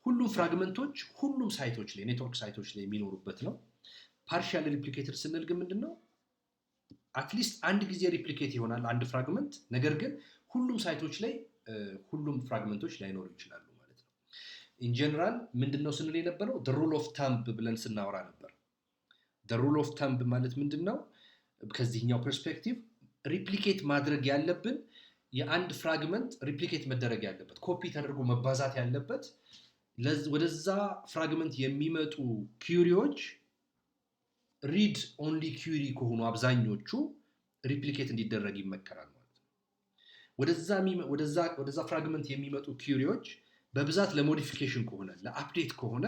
ሁሉም ፍራግመንቶች ሁሉም ሳይቶች ላይ ኔትወርክ ሳይቶች ላይ የሚኖሩበት ነው partially replicated ስንል ግን ምንድነው at least አንድ ጊዜ ሪፕሊኬት ይሆናል አንድ ፍራግመንት ነገር ግን ሁሉም ሳይቶች ላይ ሁሉም ፍራግመንቶች ላይኖሩ ይችላሉ ማለት ነው in general ምንድነው ስንል የነበረው the rule of thumb ብለን ስናወራ ነበር the rule of thumb ማለት ምንድነው ከዚህኛው ፐርስፔክቲቭ ሪፕሊኬት ማድረግ ያለብን የአንድ ፍራግመንት ሪፕሊኬት መደረግ ያለበት ኮፒ ተደርጎ መባዛት ያለበት ወደዛ ፍራግመንት የሚመጡ ኪውሪዎች read only query ከሆኑ አብዛኞቹ ሪፕሊኬት እንዲደረግ ይመከራል ማለት ነው ወደዛ ፍራግመንት የሚመጡ ኪውሪዎች በብዛት ለሞዲፊኬሽን ከሆነ ለአፕዴት ከሆነ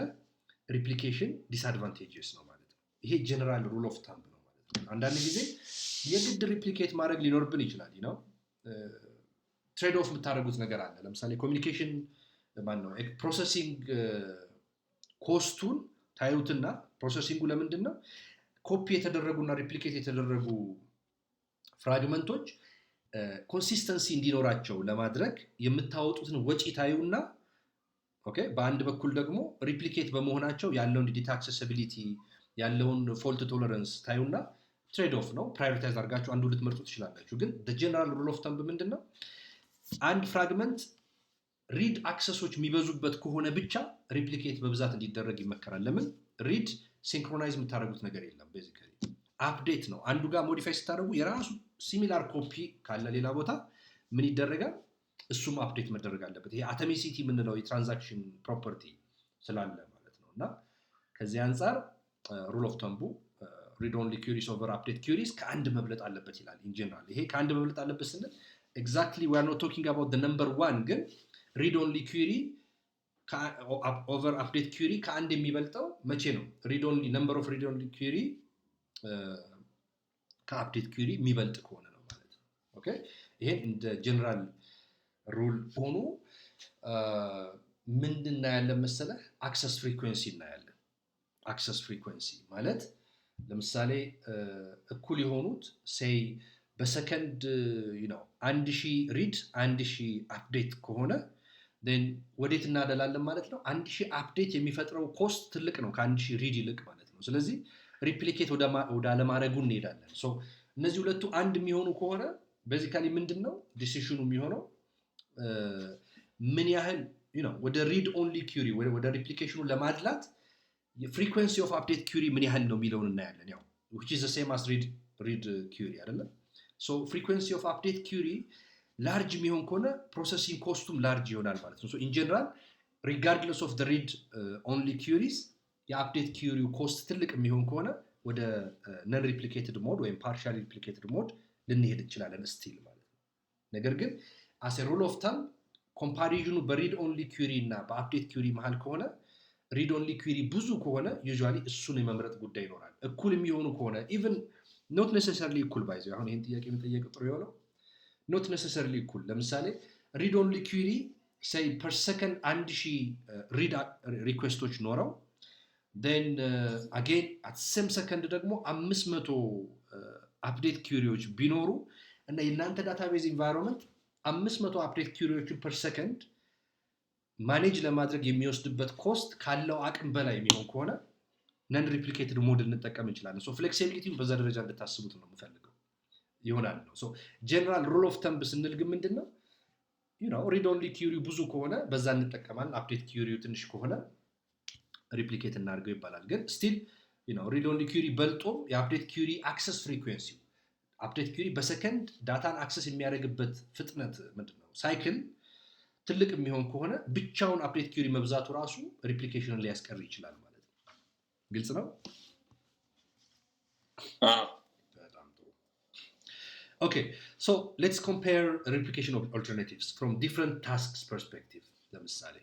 ሪፕሊኬሽን ዲስአድቫንቴጅስ ነው ማለት ነው ይሄ ጀነራል ሩል ኦፍ ታምብ ነው ማለት ነው አንዳንድ ጊዜ የግድ ሪፕሊኬት ማድረግ ሊኖርብን ይችላል ትሬድ ኦፍ የምታደርጉት ነገር አለ ለምሳሌ ኮሚኒኬሽን ማነው ፕሮሰሲንግ ኮስቱን ታዩትና ፕሮሰሲንጉ ለምንድነው ኮፒ የተደረጉና ሪፕሊኬት የተደረጉ ፍራግመንቶች ኮንሲስተንሲ እንዲኖራቸው ለማድረግ የምታወጡትን ወጪ ታዩና ኦኬ በአንድ በኩል ደግሞ ሪፕሊኬት በመሆናቸው ያለውን ዲታ አክሰሲቢሊቲ ያለውን ፎልት ቶለረንስ ታዩና ትሬድ ኦፍ ነው ፕራዮሪታይዝ አድርጋችሁ አንዱ ልትመርጡ ትችላላችሁ ግን the general rule of thumb ምንድነው አንድ ፍራግመንት ሪድ አክሰሶች የሚበዙበት ከሆነ ብቻ ሪፕሊኬት በብዛት እንዲደረግ ይመከራል ለምን ሪድ ሲንክሮናይዝ የምታደርጉት ነገር የለም ቤዚካሊ አፕዴት ነው አንዱ ጋር ሞዲፋይ ስታደርጉ የራሱ ሲሚላር ኮፒ ካለ ሌላ ቦታ ምን ይደረጋል እሱም አፕዴት መደረግ አለበት ይሄ አቶሚሲቲ የምንለው የትራንዛክሽን ፕሮፐርቲ ስላለ ማለት ነውና ከዚህ አንፃር ሩል ኦፍ ተምቡ read only queries over update queries ከአንድ መብለጥ አለበት ይላል in general ይሄ ከአንድ መብለጥ አለበት ስንል exactly we are not talking about the number 1 ግን read only query over update query ከአንድ የሚበልጠው መቼ ነው read only number of read only query ከአፕዴት query የሚበልጥ ከሆነ ነው ማለት ነው ኦኬ ይሄን እንደ ጀነራል ሩል ሆኖ ምንድነው ያለ መሰለ access frequency እናያለን access frequency ማለት ለምሳሌ እኩል የሆኑት say በሰከንድ 1000 ሪድ 1000 አፕዴት ከሆነ then ወዴት እናደላለን ማለት ነው 1000 አፕዴት የሚፈጥረው ኮስት ትልቅ ነው ከ1000 ሪድ ይልቅ ማለት ነው ስለዚህ ሪፕሊኬት ወደ አለማድረጉ እንሄዳለን ሶ እነዚህ ሁለቱ አንድ የሚሆኑ ከሆነ ቤዚካሊ ምንድነው ዲሲሽኑ የሚሆነው ምን ያህል ወደ ሪድ ኦንሊ ኪውሪ ወደ ሪፕሊኬሽኑ ለማድላት የፍሪኩዌንሲ ኦፍ አፕዴት ኪውሪ ምን ያህል ነው የሚለውን እናያለን ያው which is the same as read query አይደለም so frequency of update query large የሚሆን ከሆነ processing costም large ይሆናል ማለት ነው so in general regardless of the read only queries የአፕዴት query cost ትልቅ የሚሆን ከሆነ ወደ non replicated mode ወይም partially replicated mode ልንሄድ እንችላለን still ማለት ነው ነገር ግን as a rule of thumb ኮምፓሪዥኑ በሪድ ኦንሊ query እና በአፕዴት query መሃል ከሆነ read only query ብዙ ከሆነ usually እሱን የመምረጥ ጉዳይ ይኖራል እኩል የሚሆኑ ከሆነ even not necessarily እኩል ባይዘ አሁን ይሄን ጥያቄ መጠየቅ ጥሩ ይሆናል not necessarily እኩል ለምሳሌ read only query say per second 1000 read requestoች ኖረው then again at same second ደግሞ 500 update queryዎች ቢኖሩ እና የናንተ database environment 500 update queryዎችን per second ማኔጅ ለማድረግ የሚወስድበት ኮስት ካለው አቅም በላይ የሚሆን ከሆነ ነን ሪፕሊኬትድ ሞዴል እንጠቀም እንችላለን። ሶ ፍሌክሲቢሊቲውን በዛ ደረጃ እንድታስቡት ነው የምፈልገው ይሆናል ነው። ሶ ጀነራል ሩል ኦፍ ተምብ ስንል ግን ምንድነው ሪድ ኦንሊ ኪዩሪው ብዙ ከሆነ በዛ እንጠቀማለን። አፕዴት ኪዩሪው ትንሽ ከሆነ ሪፕሊኬት እናድርገው ይባላል። ግን ስቲል ሪድ ኦንሊ ኪዩሪ በልጦ የአፕዴት ኪዩሪ አክሰስ ፍሪኩዌንሲ አፕዴት ኪዩሪ በሰከንድ ዳታን አክሰስ የሚያደርግበት ፍጥነት ምንድነው ሳይክል ትልቅ የሚሆን ከሆነ ብቻውን አፕዴት ኪዩሪ መብዛቱ ራሱ ሪፕሊኬሽንን ሊያስቀር ይችላል ማለት ነው። ግልጽ ነው? በጣም ጥሩ። ኦኬ ሶ ሌትስ ኮምፔር ሪፕሊኬሽን alternatives from different tasks perspective። ለምሳሌ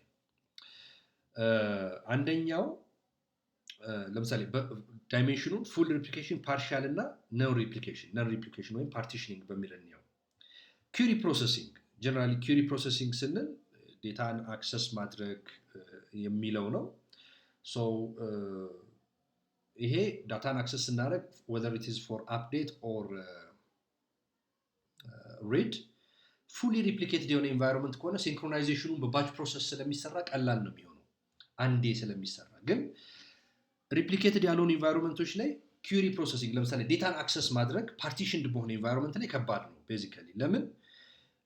አንደኛው ለምሳሌ ዳይሜንሽኑን ፉል ሪፕሊኬሽን ፓርሻል እና ነን ሪፕሊኬሽን ወይም ፓርቲሽኒንግ በሚለን ነው። ኪዩሪ ፕሮሰሲንግ ጀነራሊ ኪዩሪ ፕሮሰሲንግ ስንል ዴታን አክሰስ ማድረግ የሚለው ነው። ሶ ይሄ ዳታን አክሰስ ስናደርግ whether it is for update or read fully replicated የሆነ ኢንቫይሮንመንት ከሆነ ሲንክሮናይዜሽኑን በባች ፕሮሰስ ስለሚሰራ ቀላል ነው የሚሆነው አንዴ ስለሚሰራ። ግን ሪፕሊኬትድ ያልሆኑ ኢንቫይሮንመንቶች ላይ ኪዩሪ ፕሮሰሲንግ ለምሳሌ ዴታን አክሰስ ማድረግ ፓርቲሽንድ በሆነ ኢንቫይሮንመንት ላይ ከባድ ነው ቤዚካሊ። ለምን?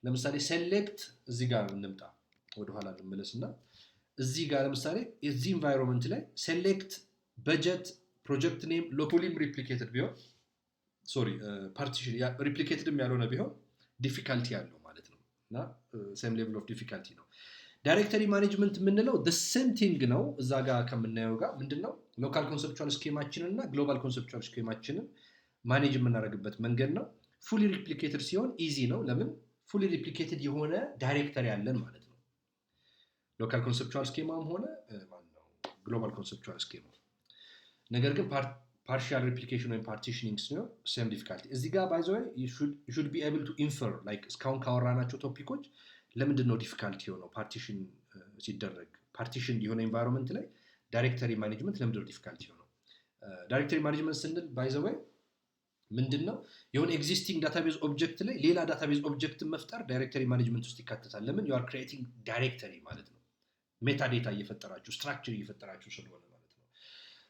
ለምሳሌ ሴሌክት እዚህ ጋር እንምጣ ወደኋላ ልመለስና እዚህ ጋር ለምሳሌ እዚህ ኢንቫይሮንመንት ላይ ሴሌክት በጀት ፕሮጀክት ኔም ሎካሊም ሪፕሊኬትድ ቢሆን ፓርቲሽን ሪፕሊኬትድም ያልሆነ ቢሆን ዲፊካልቲ ያለው ማለት ነው እና ሴም ሌቭል ኦፍ ዲፊካልቲ ነው። ዳይሬክተሪ ማኔጅመንት የምንለው ሴም ቲንግ ነው። እዛ ጋር ከምናየው ጋር ምንድነው ሎካል ኮንሰፕቹዋል ስኬማችንን እና ግሎባል ኮንሰፕቹዋል ስኬማችንን ማኔጅ የምናደርግበት መንገድ ነው። ፉሊ ሪፕሊኬትድ ሲሆን ኢዚ ነው። ለምን? ፉሊ ሪፕሊኬትድ የሆነ ዳይሬክተሪ ያለን ማለት ነው። ሎካል ኮንሰፕቹዋል ስኬማም ሆነ ግሎባል ኮንሰፕቹዋል ስኬማ። ነገር ግን ፓርሻል ሪፕሊኬሽን ወይም ፓርቲሽኒንግ ሲሆን ሴም ዲፊካልቲ። እዚህ ጋር ባይ ዘ ወይ you should be able to infer like እስካሁን ካወራናቸው ቶፒኮች ለምንድን ነው ዲፊካልቲ የሆነው ፓርቲሽን ሲደረግ ፓርቲሽን የሆነ ኢንቫይሮንመንት ላይ ዳይሬክተሪ ማኔጅመንት ለምንድን ነው ዲፊካልቲ የሆነው? ዳይሬክተሪ ማኔጅመንት ስንል ባይ ዘ ወይ ምንድነው የሆነ ኤግዚስቲንግ ዳታቤዝ ኦብጀክት ላይ ሌላ ዳታቤዝ ኦብጀክትን መፍጠር ዳይሬክተሪ ማኔጅመንት ውስጥ ይካተታል። ለምን? you are creating ዳይሬክተሪ ማለት ነው። ሜታ ዴታ እየፈጠራችሁ ስትራክቸር እየፈጠራችሁ ስለሆነ ማለት ነው።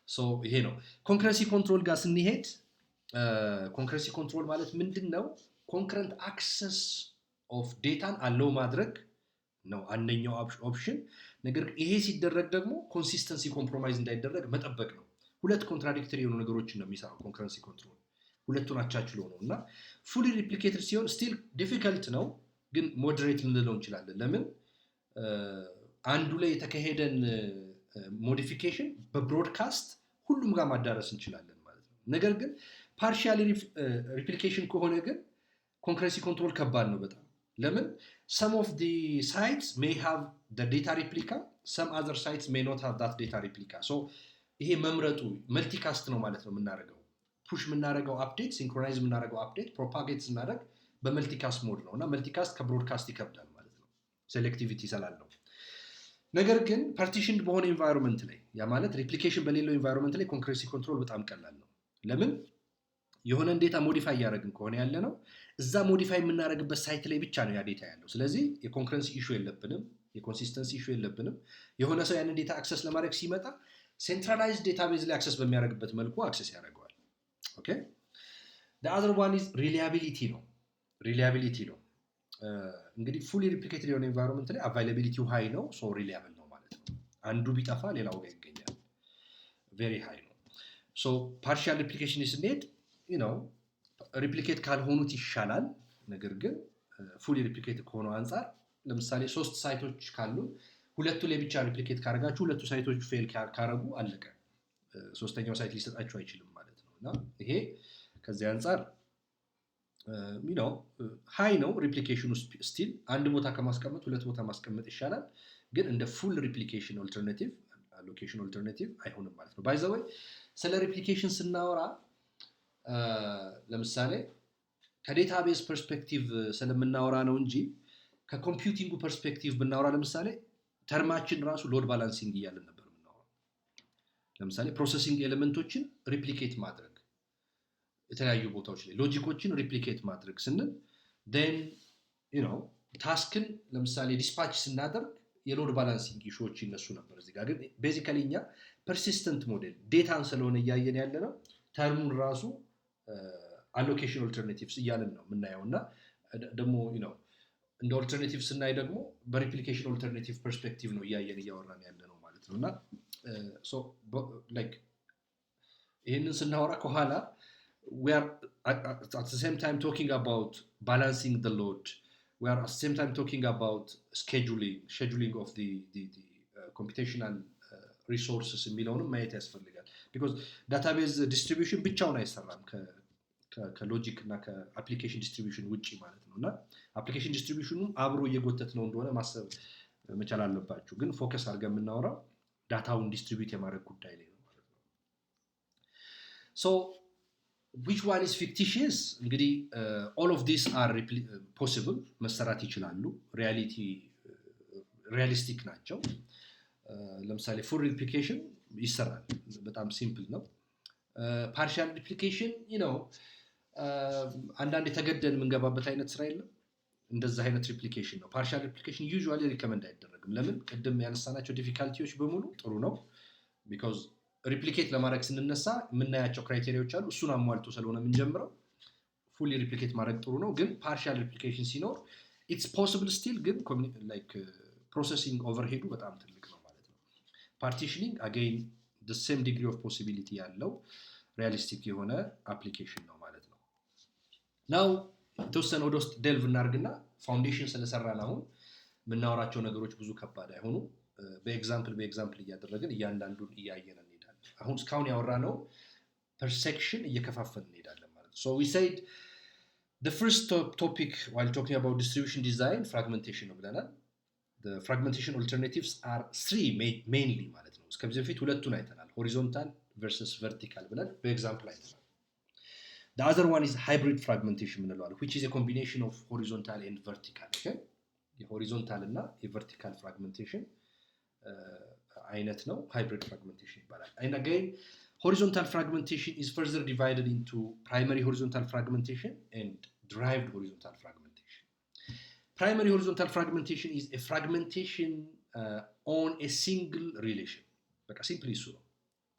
ሶ ይሄ ነው። ኮንከረንሲ ኮንትሮል ጋር ስንሄድ ኮንከረንሲ ኮንትሮል ማለት ምንድነው? ኮንከረንት አክሰስ ኦፍ ዴታን አለው ማድረግ ነው አንደኛው ኦፕሽን። ነገር ግን ይሄ ሲደረግ ደግሞ ኮንሲስተንሲ ኮምፕሮማይዝ እንዳይደረግ መጠበቅ ነው። ሁለት ኮንትራዲክተሪ የሆኑ ነገሮችን ነው የሚሰራው ኮንከረንሲ ኮንትሮል። ሁለቱን አቻችሎ ነው እና ፉሊ ሪፕሊኬትድ ሲሆን ስቲል ዲፊከልት ነው፣ ግን ሞዴሬት ልንለው እንችላለን። ለምን? አንዱ ላይ የተካሄደን ሞዲፊኬሽን በብሮድካስት ሁሉም ጋር ማዳረስ እንችላለን ማለት ነው። ነገር ግን ፓርሻሊ ሪፕሊኬሽን ከሆነ ግን ኮንከረንሲ ኮንትሮል ከባድ ነው በጣም። ለምን? some of the sites may have the data replica, some other sites may not have that data replica. so ይሄ መምረጡ መልቲካስት ነው ማለት ነው የምናደርገው። ፑሽ የምናደርገው አፕዴት፣ ሲንክሮናይዝ የምናደርገው አፕዴት፣ ፕሮፓጌት ስናደርግ በመልቲካስት ሞድ ነው እና መልቲካስት ከብሮድካስት ይከብዳል ማለት ነው ሴሌክቲቪቲ ስላለው። ነገር ግን ፓርቲሽንድ በሆነ ኢንቫይሮንመንት ላይ ያ ማለት ሪፕሊኬሽን በሌለው ኢንቫይሮንመንት ላይ ኮንከረንሲ ኮንትሮል በጣም ቀላል ነው። ለምን? የሆነን ዴታ ሞዲፋይ እያደረግን ከሆነ ያለ ነው እዛ ሞዲፋይ የምናደርግበት ሳይት ላይ ብቻ ነው ያ ዴታ ያለው። ስለዚህ የኮንከረንሲ ኢሹ የለብንም፣ የኮንሲስተንሲ ኢሹ የለብንም። የሆነ ሰው ያንን ዴታ አክሰስ ለማድረግ ሲመጣ ሴንትራላይዝድ ዴታቤዝ ላይ አክሰስ በሚያደርግበት መልኩ አክሰስ ያደርገዋል። ኦኬ the other one is reliability ነው። እንግዲህ ፉሊ ሪፕሊኬትድ የሆነ ኢንቫይሮንመንት ላይ አቫይላቢሊቲው ሃይ ነው፣ ሶ ሪላያብል ነው ማለት ነው። አንዱ ቢጠፋ ሌላው ጋር ይገኛል። ቬሪ ሃይ ነው። ሶ ፓርሻል ሪፕሊኬሽን ስንሄድ ሪፕሊኬት ካልሆኑት ይሻላል። ነገር ግን ፉሊ ሪፕሊኬት ከሆነው አንጻር ለምሳሌ 3 ሳይቶች ካሉ ሁለቱ ላይ ብቻ ሪፕሊኬት ካደረጋችሁ ሁለቱ ሳይቶች ፌል ካረጉ አለቀ። ሶስተኛው ሳይት ሊሰጣችሁ አይችልም ማለት ነው እና ይሄ ከዚህ አንጻር ሃይ ነው ሪፕሊኬሽኑ። ስቲል አንድ ቦታ ከማስቀመጥ ሁለት ቦታ ማስቀመጥ ይሻላል። ግን እንደ ፉል ሪፕሊኬሽን ኦልተርናቲቭ ሎኬሽን ኦልተርናቲቭ አይሆንም ማለት ነው። ባይ ዘ ወይ ስለ ሪፕሊኬሽን ስናወራ ለምሳሌ ከዴታቤዝ ፐርስፔክቲቭ ስለምናወራ ነው እንጂ ከኮምፒውቲንጉ ፐርስፔክቲቭ ብናወራ ለምሳሌ ተርማችን ራሱ ሎድ ባላንሲንግ እያለን ነበር የምናወራው። ለምሳሌ ፕሮሰሲንግ ኤሌመንቶችን ሪፕሊኬት ማድረግ የተለያዩ ቦታዎች ላይ ሎጂኮችን ሪፕሊኬት ማድረግ ስንል then ታስክን ለምሳሌ ዲስፓች ስናደርግ የሎድ ባላንሲንግ ኢሹዎች ይነሱ ነበር እዚህ ጋር ግን ቤዚካሊ እኛ ፐርሲስተንት ሞዴል ዴታን ስለሆነ እያየን ያለ ነው ተርሙን ራሱ allocation alternatives እያልን ነው የምናየውና ደግሞ እንደ ኦልተርኔቲቭ ስናይ ደግሞ በሪፕሊኬሽን ኦልተርኔቲቭ ፐርስፔክቲቭ ነው እያወራን ያለ ነው ማለት ነውና so like ይሄንን ስናወራ ከኋላ we are at the same time talking about balancing the load we are at the same time talking about scheduling of the computational resources የሚለውንም ማየት ያስፈልጋል because database distribution ብቻውን አይሰራም ከሎጂክ እና ከአፕሊኬሽን ዲስትሪቢዩሽን ውጪ ማለት ነውና አፕሊኬሽን ዲስትሪቢዩሽኑ አብሮ እየጎተት ነው እንደሆነ ማሰብ መቻል አለባችሁ ግን ፎከስ አድርገን የምናወራው ዳታውን ዲስትሪቢዩት የማድረግ ጉዳይ ላይ ነው ማለት ነው so which one is fictitious እንግዲህ all of these are possible መሰራት ይችላሉ ሪያሊስቲክ ናቸው ለምሳሌ full replication ይሰራል በጣም ሲምፕል ነው partial replication አንዳንድ የተገደን የምንገባበት አይነት ስራ የለም እንደዛ አይነት ሪፕሊኬሽን ነው partial replication usually recommend አይደረግም ለምን ቅድም ያነሳናቸው ዲፊካልቲዎች በሙሉ ጥሩ ነው because ሪፕሊኬት ለማድረግ ስንነሳ የምናያቸው ክራይቴሪያዎች አሉ እሱን አሟልቶ ስለሆነ የምንጀምረው fully replicate ማድረግ ጥሩ ነው ግን partial replication ሲኖር it's possible still ግን like processing overhead በጣም ትልቅ ነው ማለት ነው partitioning again the same degree of possibility ያለው realistic የሆነ application ነው ማለት ነው now ተወሰነ ወደ ውስጥ delve እናርግና ፋውንዴሽን ስለሰራን አሁን ምናወራቸው ነገሮች ብዙ ከባድ አይሆኑ በኤግዛምፕል እያደረግን እያንዳንዱን እያየን እንሄዳለን አሁን ስካውን ያወራነው per section እየከፋፈልን እንሄዳለን ማለት ነው so we said the first topic while talking about distribution design fragmentation ነው ብለናል the fragmentation alternatives are three mainly ማለት ነው እስከዚህ በፊት ሁለቱን አይተናል horizontal versus vertical ብለን በኤግዛምፕል አይተናል the other one is hybrid fragmentation ምንለዋል which is a combination of horizontal and vertical okay የሆሪዞንታል እና የቨርቲካል ፍራግሜንቴሽን አይነት ነው hybrid fragmentation ይባላል and again horizontal fragmentation is further divided into primary horizontal fragmentation and derived horizontal fragmentation primary horizontal fragmentation is a fragmentation on a single relation በቃ ሲምፕሊ እሱ ነው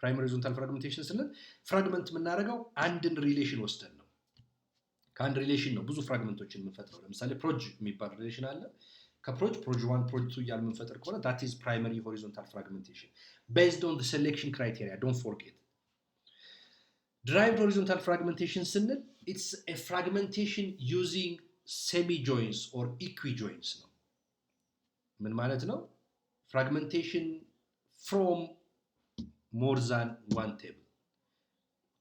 primary horizontal fragmentation ስንል ፍራግመንት የምናደርገው አንድን ሪሌሽን ወስደን ነው ከአንድ ሪሌሽን ነው ብዙ ፍራግመንቶችን የምንፈጥረው ለምሳሌ ፕሮጅ የሚባል ሪሌሽን አለ ከፕሮጅ 1 ፕሮጅ 2 እያልን የምንፈጥር ከሆነ that is primary horizontal fragmentation based on the selection criteria don't forget derived horizontal fragmentation ስንል it's a fragmentation using semi joins or equi-joins ነው ምን ማለት ነው fragmentation from more than one table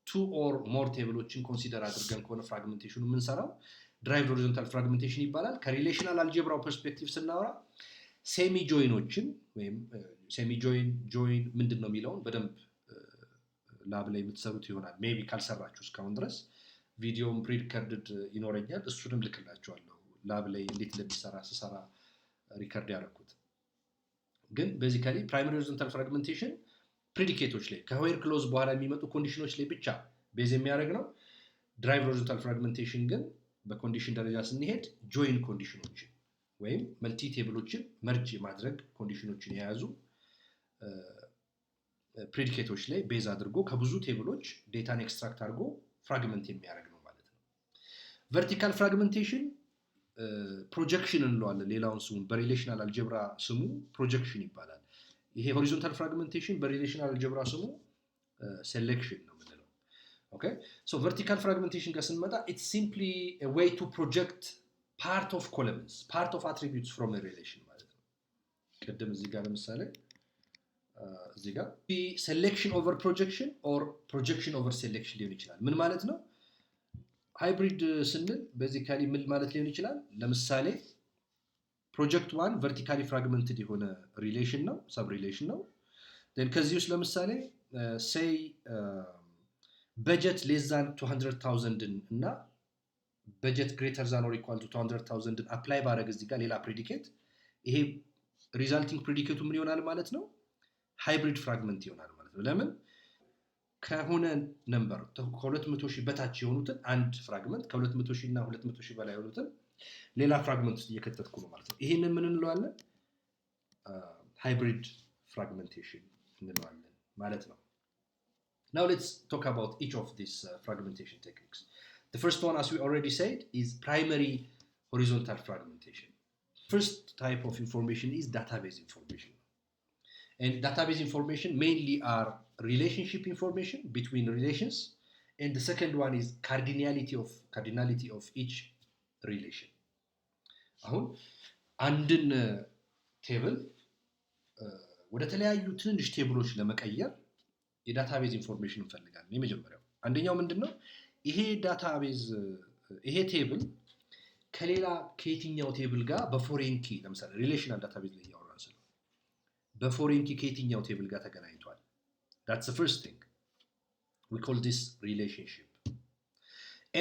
two or more tableዎችን ኮንሲደር አድርገን ከሆነ ፍራግሜንቴሽኑ የምንሰራው derived horizontal fragmentation ይባላል ከሪሌሽናል አልጀብራው ፐርስፔክቲቭ ስናወራ ሴሚ ጆይኖችን ወይም ሴሚ ጆይን ምንድነው የሚለውን በደንብ ላብ ላይ የምትሰሩት ይሆናል ሜቢ ካልሰራችሁ እስካሁን ድረስ ቪዲዮም ፕሪሪከርድድ ይኖረኛል እሱንም ልክላችኋለሁ ላብ ላይ እንዴት እንደሚሰራ ስሰራ ሪከርድ ያደረኩት ግን ቤዚካሊ primary horizontal fragmentation ፕሪዲኬቶች ላይ ከዌር ክሎዝ በኋላ የሚመጡ ኮንዲሽኖች ላይ ብቻ ቤዝ የሚያደርግ ነው derived horizontal fragmentation ግን በኮንዲሽን ደረጃ ስንሄድ ጆይን ኮንዲሽኖችን ወይም መልቲ ቴብሎችን መርጅ ማድረግ ኮንዲሽኖችን የያዙ ፕሪዲኬቶች ላይ ቤዝ አድርጎ ከብዙ ቴብሎች ዴታን ኤክስትራክት አድርጎ ፍራግመንት የሚያደርግ ነው ማለት ነው vertical fragmentation ፕሮጀክሽን እንለዋለን ሌላውን ስሙ በሪሌሽናል አልጀብራ ስሙ ፕሮጀክሽን ይባላል ይሄ horizontal fragmentation በሪሌሽናል አልጀብራ ስሙ selection ነው የምንለው okay so vertical fragmentation ጋር ስንመጣ it's simply a way to project part of columns part of attributes from a relation ማለት ነው ቀደም እዚህ ጋር ለምሳሌ እዚህ ጋር selection over projection or projection over selection ሊሆን ይችላል ምን ማለት ነው hybrid ስንል basically ምን ማለት ሊሆን ይችላል ለምሳሌ project 1 vertically fragmented የሆነ relation ነው sub relation ነው then ከዚህ ውስጥ ለምሳሌ say budget less than 200,000 እና budget greater than or equal to 200,000 apply ባረግ እዚህ ጋር ሌላ predicate ይሄ resulting predicate ምን ይሆናል ማለት ነው hybrid fragment ይሆናል ማለት ነው ለምን ከሆነ ነምበር ከ200,000 በታች የሆኑትን አንድ ፍራግመንት ከ200,000 እና 200,000 በላይ የሆኑትን ሌላ ፍራግመንት ውስጥ እየከተትኩ ነው ማለት ነው ይሄንን ምን እንለዋለን hybrid fragmentation እንለዋለን ማለት ነው። Now let's talk about each of these fragmentation techniques. The first one, as we already said, is primary horizontal fragmentation. First type of information is database information. And database information mainly are relationship information between relations, and the second one is cardinality of each relation. አሁን አንድን ቴብል ወደ ተለያዩ ትንንሽ ቴብሎች ለመቀየር የዳታቤዝ ኢንፎርሜሽን እንፈልጋለን። የመጀመሪያው አንደኛው ምንድነው? ይሄ ቴብል ከየትኛው ቴብል ጋር በፎሬን ኪ ለምሳሌ ሪሌሽናል ዳታቤዝ ላይ ያወራን ስለ በፎሬን ኪ ከየትኛው ቴብል ጋር ተገናኝቷል። That's the first thing. We call this relationship.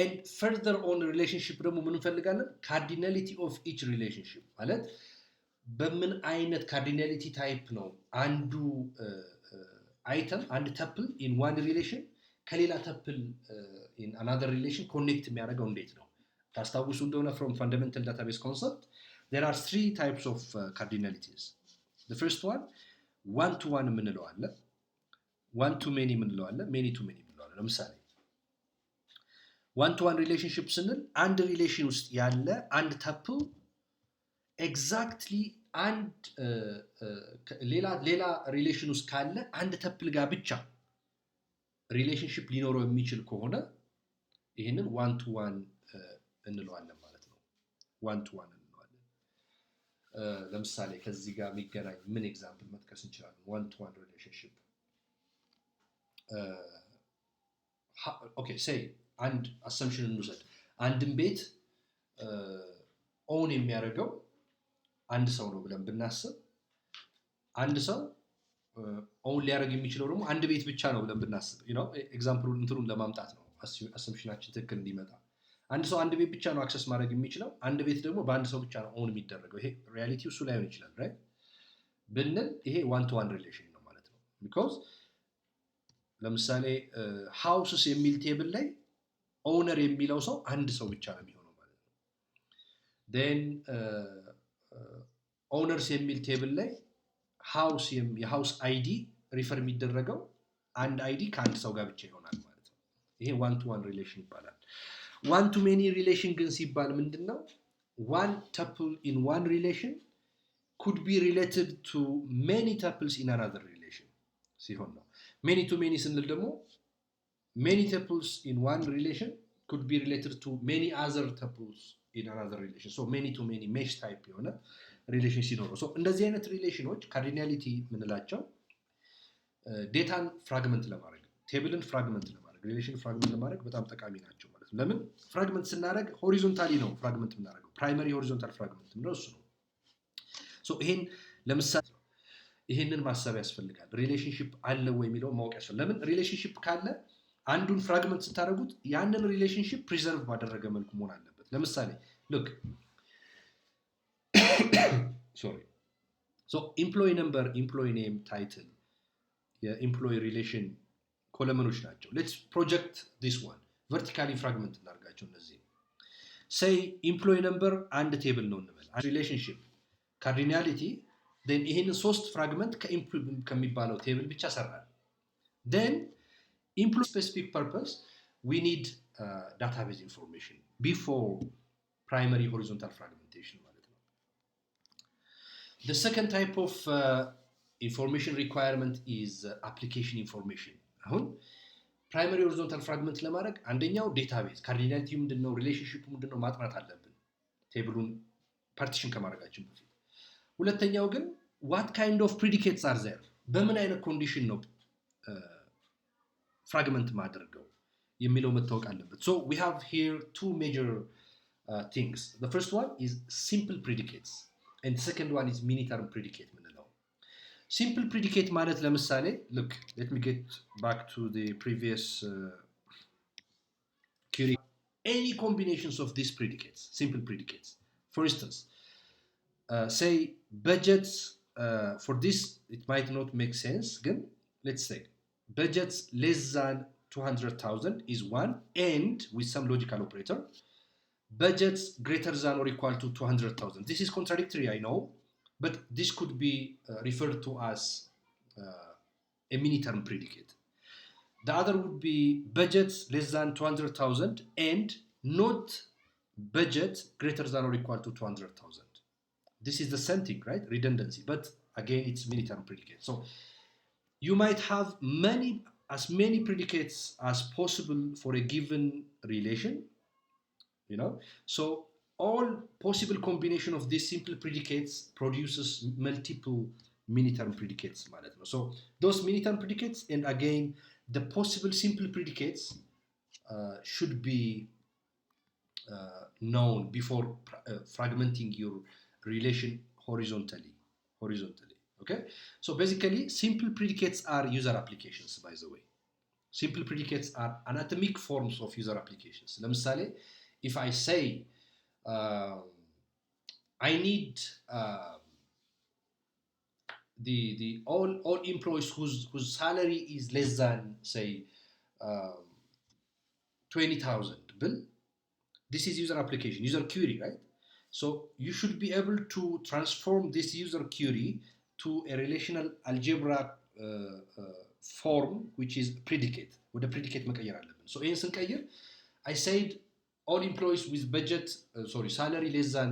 And further on relationship ደግሞ ምን እንፈልጋለን? cardinality of each relationship ማለት በምን አይነት cardinality type ነው አንዱ አይተም አንድ ተፕል in one relation ከሌላ ተፕል in another relation connect የሚያደርገው እንዴት ነው? ታስታውሱ እንደሆነ from fundamental database concept there are three types of cardinalities. The first one to one የምንለው አለ፣ one to many የምንለው አለ፣ many to many የምንለው አለ። ለምሳሌ one to one relationship ስንል አንድ ሪሌሽን ውስጥ ያለ አንድ ተፕል ኤግዛክትሊ አንድ ሌላ ሪሌሽን ውስጥ ካለ አንድ ተፕል ጋር ብቻ ሪሌሽንሺፕ ሊኖረው የሚችል ከሆነ ይሄንን one to one እንለዋለን ማለት ነው። one to one እንለዋለን። ለምሳሌ ከዚህ ጋር የሚገናኝ ምን ኤግዛምፕል መጥቀስ እንችላለን? one to one relationship okay, say አንድ assumption እንውሰድ። አንድን ቤት ኦውን የሚያደርገው አንድ ሰው ነው ብለን ብናስብ አንድ ሰው ኦውን ሊያደርግ የሚችለው ደግሞ አንድ ቤት ብቻ ነው ብለን ብናስብ ኤግዛምፕሉን እንትኑን ለማምጣት ነው አሰምፕሽናችን ትክክል እንዲመጣ። አንድ ሰው አንድ ቤት ብቻ ነው አክሰስ ማድረግ የሚችለው፣ አንድ ቤት ደግሞ በአንድ ሰው ብቻ ነው ኦውን የሚደረገው። ይሄ ሪያሊቲው እሱ ላይሆን ይችላል ራይት ብንል ይሄ ዋን ቱ ዋን ሪሌሽን ነው ማለት ነው። ቢኮዝ ለምሳሌ ሃውስስ የሚል ቴብል ላይ ኦውነር የሚለው ሰው አንድ ሰው ብቻ ነው የሚሆነው ማለት ነው። ዴን ኦውነርስ የሚል ቴብል ላይ የሃውስ አይዲ ሪፈር የሚደረገው አንድ አይዲ ከአንድ ሰው ጋር ብቻ ይሆናል ማለት ነው። ይሄ ዋን ቱ ዋን ሪሌሽን ይባላል። ዋን ቱ ሜኒ ሪሌሽን ግን ሲባል ምንድነው? ዋን ተፕል ኢን ዋን ሪሌሽን could be related to many tuples in another relation ሲሆን ነው። many to many ስንል ደግሞ many tuples in one relation could be related to many other tuples in another relation. So many to many mesh type የሆነ ሪሌሽን ሲኖረው so እንደዚህ አይነት ሪሌሽኖች ካርዲናሊቲ ምንላቸው ዴታን ፍራግመንት ለማድረግ ቴብልን ፍራግመንት ለማድረግ ሪሌሽን ፍራግመንት ለማድረግ በጣም ጠቃሚ ናቸው ማለት ነው። ለምን ፍራግመንት ስናደርግ ሆሪዞንታሊ ነው ፍራግመንት የምናደርገው፣ ፕራይመሪ ሆሪዞንታል ፍራግመንት ነው እሱ ነው። ሶ ይሄን ለምሳሌ ይሄንን ማሰብ ያስፈልጋል። ሪሌሽንሺፕ አለ ወይ የሚለው ማወቅ ያስፈልጋል። ለምን ሪሌሽንሺፕ ካለ አንዱን ፍራግመንት ስታደርጉት ያንን ሪሌሽንሺፕ ፕሪዘርቭ ባደረገ መልኩ መሆን አለበት። ለምሳሌ ሉክ ሶሪ ሶ ኤምፕሎይ ነምበር፣ ኤምፕሎይ ኔም፣ ታይትል የኤምፕሎይ ሪሌሽን ኮለመኖች ናቸው። ሌትስ ፕሮጀክት ዲስ ዋን ቨርቲካሊ ፍራግመንት እናድርጋቸው። እነዚህ ሴይ ኤምፕሎይ ነምበር አንድ ቴብል ነው እንበል ሪሌሽንሺፕ ካርዲናሊቲ then ይሄንን ሶስት ፍራግመንት ከሚባለው ቴብል ብቻ ሰራል። then employee specific purpose we need database information before primary horizontal fragmentation ማለት ነው። The second type of information requirement is application information. አሁን primary horizontal fragment ለማድረግ አንደኛው ዴታቤዝ ካርዲናሊቲ ምንድነው ሪሌሽንሺፑ ምንድነው ማጥናት አለብን ቴብሉን ፓርቲሽን ከማድረጋችን በፊት። ሁለተኛው ግን what kind of predicates are there በምን አይነት ኮንዲሽን ነው ፍራግመንት ማድረገው የሚለው መታወቅ አለበት። so we have here two major things. The first one is simple predicates and the second one is mini term predicate ምንለው። simple predicate ማለት ለምሳሌ look let me get back to the previous query. Any combinations of these predicates, simple predicates. For instance, say budgets for this it might not make sense again. Let's say budgets less than 200,000 is one, and with some logical operator budgets greater than or equal to 200,000. This is contradictory, I know, but this could be referred to as a mini-term predicate. The other would be budgets less than 200,000 and not budget greater than or equal to 200,000. This is the same thing, right? Redundancy, but again, it's mini-term predicate. So you might have as many predicates as possible for a given relation, So all possible combination of these simple predicates produces multiple mini-term predicates. So those mini-term predicates, and again, the possible simple predicates should be known before fragmenting your relation horizontally. Okay? So basically, simple predicates are user applications, by the way. Simple predicates are anatomic forms of user applications. ለምሳሌ, if I say, I need the all employees whose salary is less than, say, 20,000 bill, this is user application, user query, right? So you should be able to transform this user query to a relational algebra form, which is predicate. ወደ predicate መቀየር አለብን። So ይህን ስንቀይር, I said all employees with budget, salary less than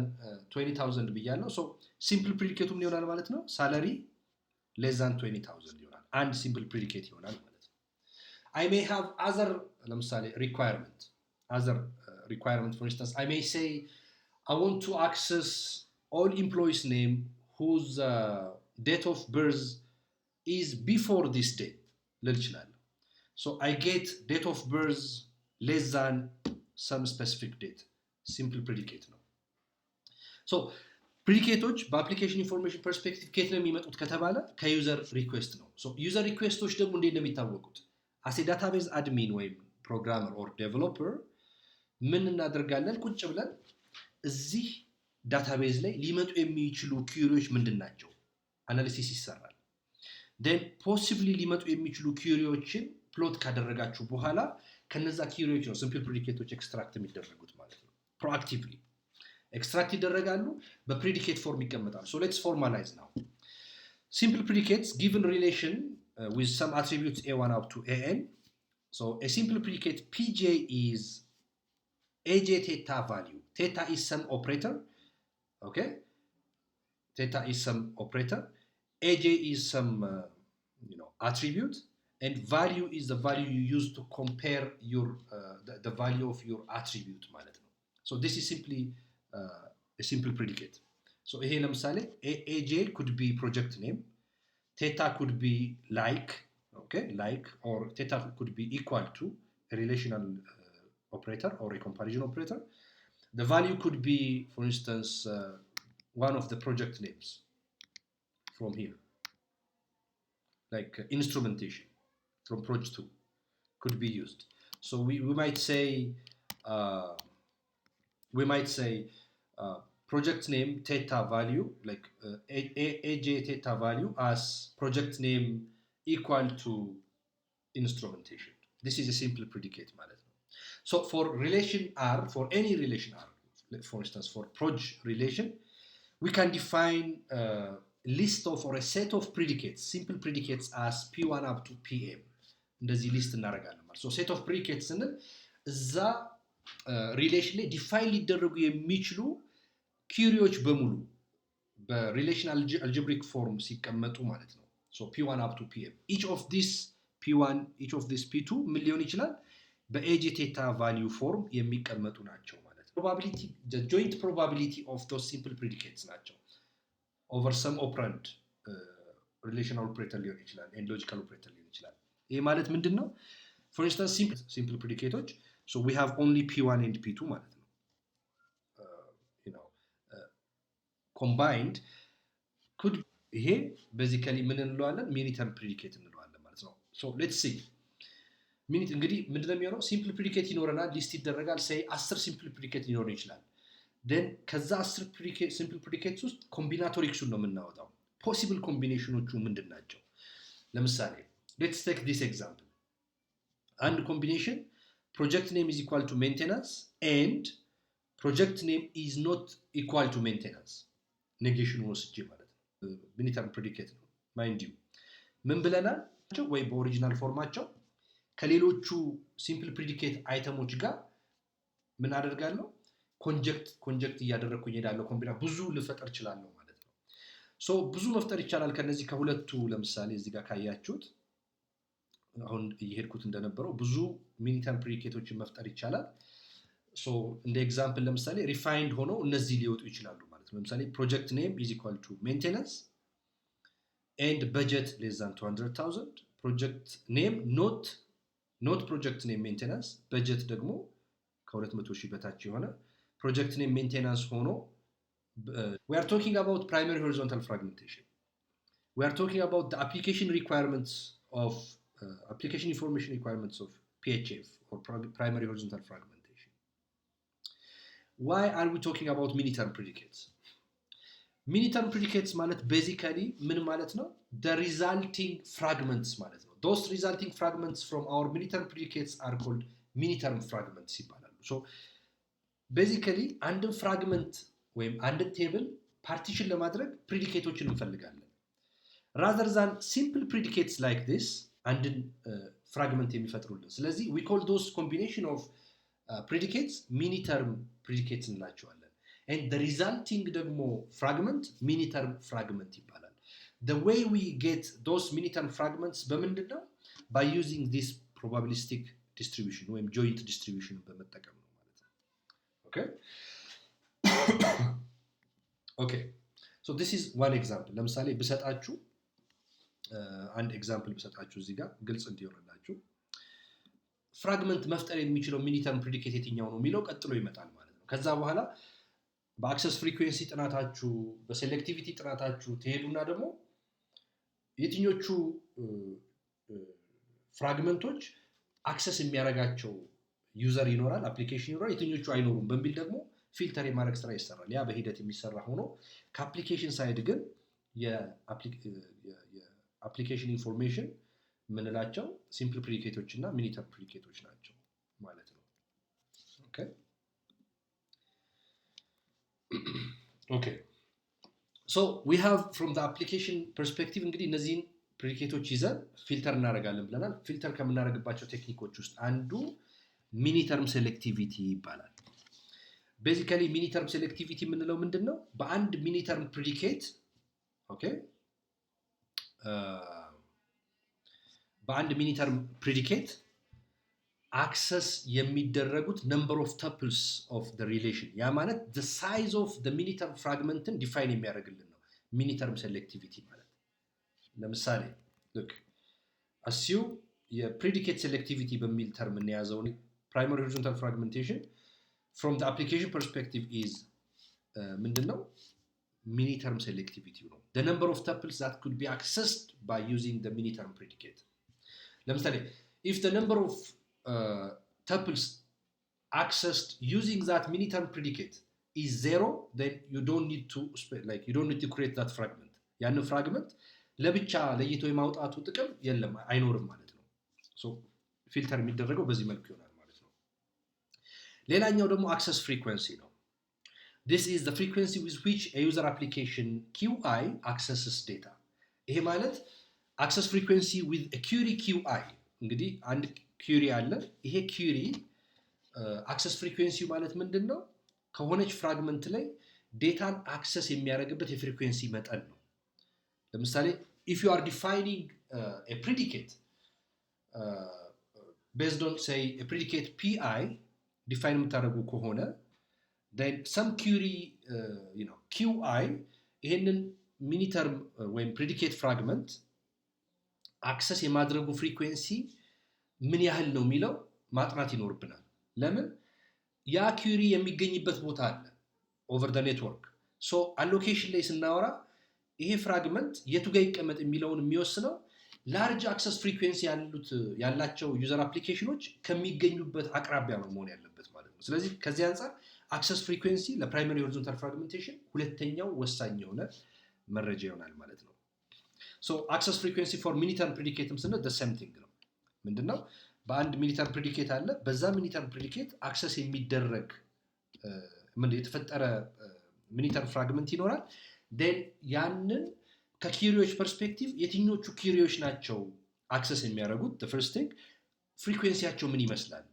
20,000 ብያለሁ። So simple predicate ምን ይሆናል ማለት ነው? Salary less than 20,000 ይሆናል። አንድ simple predicate ይሆናል ማለት ነው። I may have other, ለምሳሌ requirement, for instance, I may say, I want to access all employees' name whose date of birth is before this date. So I get date of birth less than some specific date. Simple predicate ነው። So ፕሪዲኬቶች በአፕሊኬሽን ኢንፎርሜሽን ፐርስፔክቲቭ ከየት ነው የሚመጡት ከተባለ ከዩዘር ሪኩዌስት ነው። ሶ ዩዘር ሪኩዌስቶች ደግሞ እንዴት ነው የሚታወቁት? አስ ኤ ዳታቤዝ አድሚን ወይም ፕሮግራመር ኦር ዴቨሎፐር ምን እናደርጋለን? ቁጭ ብለን እዚህ ዳታቤዝ ላይ ሊመጡ የሚችሉ ኪሪዎች ምንድን ናቸው? አናሊሲስ ይሰራል። ዴን ፖሲብሊ ሊመጡ የሚችሉ ኪሪዎችን ፕሎት ካደረጋችሁ በኋላ ከነዛ ኪሪዎች ነው ሲምፕል ፕሪዲኬቶች ኤክስትራክት የሚደረጉት ማለት ነው። ፕሮአክቲቭሊ ኤክስትራክት ይደረጋሉ፣ በፕሪዲኬት ፎርም ይቀመጣሉ። So let's formalize now. Simple predicates given relation with some attributes a1 up to an. So a simple predicate pj is aj theta value. Theta is some operator. Okay? Theta is some operator. aj is some attribute, and value is the value you use to compare your the value of your attribute ማለት ነው። So this is simply a simple predicate. So ይሄ ለምሳሌ aj could be project name, theta could be like, okay, like, or theta could be equal to a relational operator or a comparison operator. The value could be, for instance, one of the project names from here, like instrumentation from project 2 could be used. So we might say project name theta value, like aj theta value as project name equal to instrumentation. This is a simple predicate ማለት ነው። So for relation R, for any relation R, for instance, for proj relation, we can define a list of or a set of predicates, simple predicates as p1 up to pm. እንደዚህ ሊስት እናደርጋለን ማለት ነው። ሴት ኦፍ ፕሪዲኬትስ ስንል እዛ ሪሌሽን ላይ ዲፋይን ሊደረጉ የሚችሉ ኪሪዎች በሙሉ በሪሌሽን አልጀብሪክ ፎርም ሲቀመጡ ማለት ነው። So p1 up to pm. Each of this p1, each of this p2 ምን ሊሆን ይችላል? በኤጅ ቴታ ቫልዩ ፎርም የሚቀመጡ ናቸው ማለት ነው። Probability, the joint probability of those simple predicates ናቸው over some operand, relational operator ሊሆን ይችላል and logical operator ሊሆን ይችላል። ይሄ ማለት ምንድን ነው? For instance, simple predicates, so we have only p1 and p2 ማለት ነው። combined could ይሄ basically ምን እንለዋለን? mini-term predicate እንለዋለን ማለት ነው። So let's see. እንግዲህ ምንድነው የሚሆነው? simple predicate ይኖረናል፣ ሊስት ይደረጋል። say 10 simple predicate ሊኖረን ይችላል። then ከዛ 10 simple predicates ውስጥ ኮምቢናቶሪክሱን ነው የምናወጣው። possible ኮምቢኔሽኖቹ ምንድን ናቸው? ለምሳሌ let's take this example. And combination, project name is equal to maintenance and project name is not equal to maintenance. Negation ወስጄ ማለት ነው። ሚኒተርም ፕሪዲኬት ነው ማይንድ ዩ ምን ብለናል ወይ በኦሪጂናል ፎርማቸው ከሌሎቹ ሲምፕል ፕሪዲኬት አይተሞች ጋር ምን አደርጋለሁ ኮንጀክት እያደረኩኝ ሄዳለሁ ኮምቢና ብዙ ልፈጠር እችላለሁ ማለት ነው ሶ ብዙ መፍጠር ይቻላል ከነዚህ ከሁለቱ ለምሳሌ እዚህ ጋር ካያችሁት አሁን እየሄድኩት እንደነበረው ብዙ ሚኒተርም ፕሪዲኬቶችን መፍጠር ይቻላል ሶ እንደ ኤግዛምፕል ለምሳሌ ሪፋይንድ ሆኖ እነዚህ ሊወጡ ይችላሉ ማለት ነው ለምሳሌ ፕሮጀክት ኔም is equal to maintenance and budget less than 200,000 project name not project name maintenance budget ደግሞ ከ200,000 በታች የሆነ project name maintenance ሆኖ we are talking about primary horizontal fragmentation we are talking about the application requirements of application information requirements of PHF or primary horizontal fragmentation why are we talking about miniterm predicates miniterm predicates ማለት basically ምን ማለት ነው the resulting fragments ማለት ነው those resulting fragments from our miniterm predicates are called miniterm fragments ይባላሉ so basically አንድን ፍራግመንት ወይም አንድን ቴብል ፓርቲሽን ለማድረግ ፕሪዲኬቶችን እንፈልጋለን rather than simple predicates like this አንድን ፍራግመንት የሚፈጥሩልን ስለዚህ we call those combination of predicates miniterm predicates እንላቸዋለን and the resulting ደግሞ fragment miniterm fragment ይባላል the way we get those miniterm fragments በምንድነው by using this probabilistic distribution ወይም joint distribution በመጠቀም ነው ማለት ነው okay okay so this is one example ለምሳሌ ብሰጣችሁ አንድ ኤግዛምፕል ብሰጣችሁ እዚህ ጋር ግልጽ እንዲሆንላችሁ ፍራግመንት መፍጠር የሚችለው ሚኒተርም ፕሪዲኬት የትኛው ነው የሚለው ቀጥሎ ይመጣል ማለት ነው ከዛ በኋላ በአክሰስ ፍሪኩዌንሲ ጥናታችሁ በሴሌክቲቪቲ ጥናታችሁ ትሄዱና ደግሞ የትኞቹ ፍራግመንቶች አክሰስ የሚያረጋቸው ዩዘር ይኖራል አፕሊኬሽን ይኖራል የትኞቹ አይኖሩም በሚል ደግሞ ፊልተር የማድረግ ስራ ይሰራል ያ በሂደት የሚሰራ ሆኖ ከአፕሊኬሽን ሳይድ ግን የአፕሊኬሽን ኢንፎርሜሽን ምንላቸው ሲምፕል ፕሪዲኬቶች እና ሚኒተር ፕሪዲኬቶች ናቸው ማለት ነው ኦኬ okay so we have from the application perspective እንግዲህ እነዚህን ፕሪዲኬቶች ይዘን ፊልተር እናደርጋለን ብለናል ፊልተር ከምናደርግባቸው ቴክኒኮች ውስጥ አንዱ ሚኒተርም ሴሌክቲቪቲ ይባላል basically ሚኒተርም ሴሌክቲቪቲ የምንለው ምንድነው በአንድ ሚኒተርም ፕሪዲኬት ኦኬ በአንድ ሚኒተርም ፕሪዲኬት access የሚደረጉት number of tuples of the relation ያ ማለት the size of the miniterm fragmentን define የሚያደርግልን ነው miniterm selectivity ማለት ለምሳሌ look assume የpredicate selectivity በሚል term እንያዘው primary horizontal fragmentation from the application perspective is ምንድነው miniterm selectivity ነው the number of tuples that could be accessed by using the miniterm predicate ለምሳሌ if the number of tuples accessed using that miniterm predicate is 0 then you don't need to create that fragment ያንን ፍራግመንት ለብቻ ለይቶ የማውጣቱ ጥቅም የለም አይኖርም ማለት ነው so ፊልተር የሚደረገው በዚህ መልኩ ይሆናል ማለት ነው ሌላኛው ደግሞ access frequency ነው this is the frequency with which a user application QI accesses data ይሄ ማለት access frequency with a query QI እንግዲህ አንድ query አለ ይሄ query access frequency ማለት ምንድነው ከሆነች ፍራግመንት ላይ ዴታን አክሰስ የሚያደርግበት የፍሪኩዌንሲ መጠን ነው ለምሳሌ if you are defining a predicate based on say a predicate PI define የምታደርጉ ከሆነ then some query QI ይሄንን ሚኒተርም ወይም predicate fragment አክሰስ የማድረጉ ፍሪኩዌንሲ ምን ያህል ነው የሚለው ማጥናት ይኖርብናል ለምን ያ query የሚገኝበት ቦታ አለ over the network so allocation ላይ ስናወራ ይሄ ፍራግመንት የቱ ጋር ይቀመጥ የሚለውን የሚወስነው large access frequency ያላቸው ዩዘር አፕሊኬሽኖች ከሚገኙበት አቅራቢያ ነው መሆን ያለበት ማለት ነው ስለዚህ ከዚህ አንፃር access frequency ለፕራይመሪ horizontal fragmentation ሁለተኛው ወሳኝ የሆነ መረጃ ይሆናል ማለት ነው so access frequency for miniterm predicate ስንል the same thing ነው ምንድነው በአንድ ሚኒተርም ፕሪዲኬት አለ በዛ ሚኒተርም ፕሪዲኬት አክሰስ የሚደረግ የተፈጠረ ሚኒተርም ፍራግመንት ይኖራል then ያንን ከኪሪዎች ፐርስፔክቲቭ የትኞቹ ኪሪዎች ናቸው አክሰስ የሚያደርጉት? the first thing ፍሪኩዌንሲያቸው ምን ይመስላል?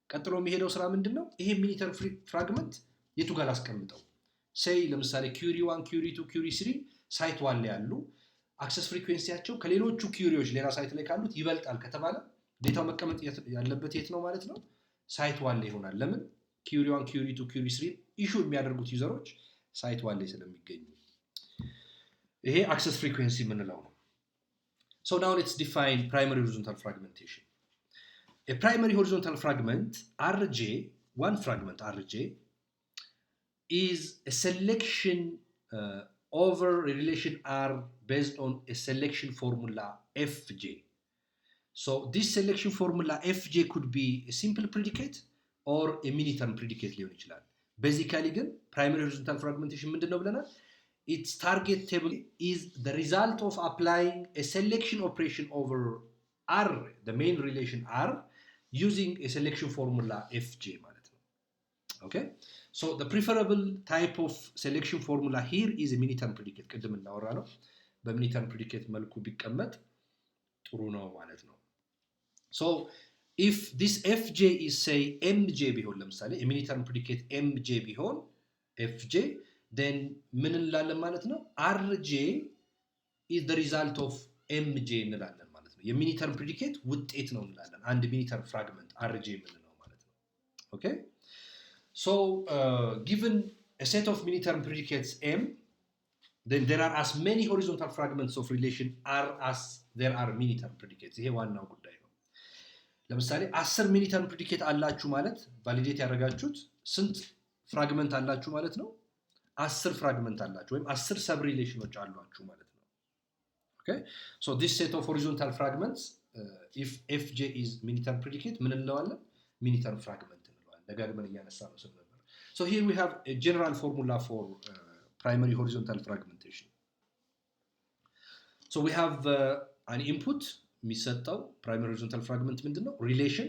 ቀጥሎ የሚሄደው ስራ ምንድነው? ይሄ ሚኒተር ፍራግመንት የቱ ጋር ላስቀምጠው? ሴይ ለምሳሌ ኪሪ 1 ኪሪ 2 ኪሪ 3 ሳይት ዋን ላይ ያሉ አክሰስ ፍሪኩዌንሲያቸው ከሌሎቹ ኪሪዎች ሌላ ሳይት ላይ ካሉት ይበልጣል ከተባለ ዴታው መቀመጥ ያለበት የት ነው ማለት ነው? ሳይት ዋን ላይ ይሆናል። ለምን? ኪሪ 1 ኪሪ 2 ኪሪ 3 ኢሹ የሚያደርጉት ዩዘሮች ሳይት ዋን ላይ ስለሚገኙ ይሄ አክሰስ ፍሪኩዌንሲ የምንለው ነው። So now let's define primary horizontal fragmentation. A primary horizontal fragment, RJ, one fragment RJ, is a selection over a relation R based on a selection formula Fj. So this selection formula Fj could be a simple predicate or a mini-term predicate ሊሆን ይችላል። Basically ግን primary horizontal fragmentation ምንድን ነው ብለናል? Its target table is the result of applying a selection operation over R, the main relation R, using a selection formula Fj ማለት ነው። Okay? So the preferable type of selection formula here is a mini-term predicate. ቅድም እናወራ ነው። በmini-term predicate መልኩ ቢቀመጥ ጥሩ ነው ማለት ነው። So if this Fj is say Mj ቢሆን ለምሳሌ a mini-term predicate Mj ቢሆን Fj then ምን እንላለን ማለት ነው? Rj is the result of Mj እንላለን ማለት ነው። የሚኒተርም ፕሪዲኬት ውጤት ነው እንላለን። አንድ ሚኒተርም ፍራግመንት Rj የምንለው ማለት ነው። Okay? So given a set of mini-term predicates M, then there are as many horizontal fragments of relation R as there are mini-term predicates. ይሄ ዋናው ጉዳይ ነው። ለምሳሌ 10 mini-term predicate አላችሁ ማለት ቫሊዴት ያደረጋችሁት ስንት ፍራግመንት አላችሁ ማለት ነው? 10 ፍራግመንት አላችሁ ወይም 10 ሰብ ሪሌሽኖች አሏችሁ ማለት ነው። Okay? So this set of horizontal fragments, if Fj is mini-term predicate, ምን እንለዋለን? mini-term fragment እንለዋለን። ደጋግመን እያነሳ ነው ስለነበር። So here we have a general formula for primary horizontal fragmentation. So we have an input የሚሰጠው primary horizontal fragment ምንድነው? relation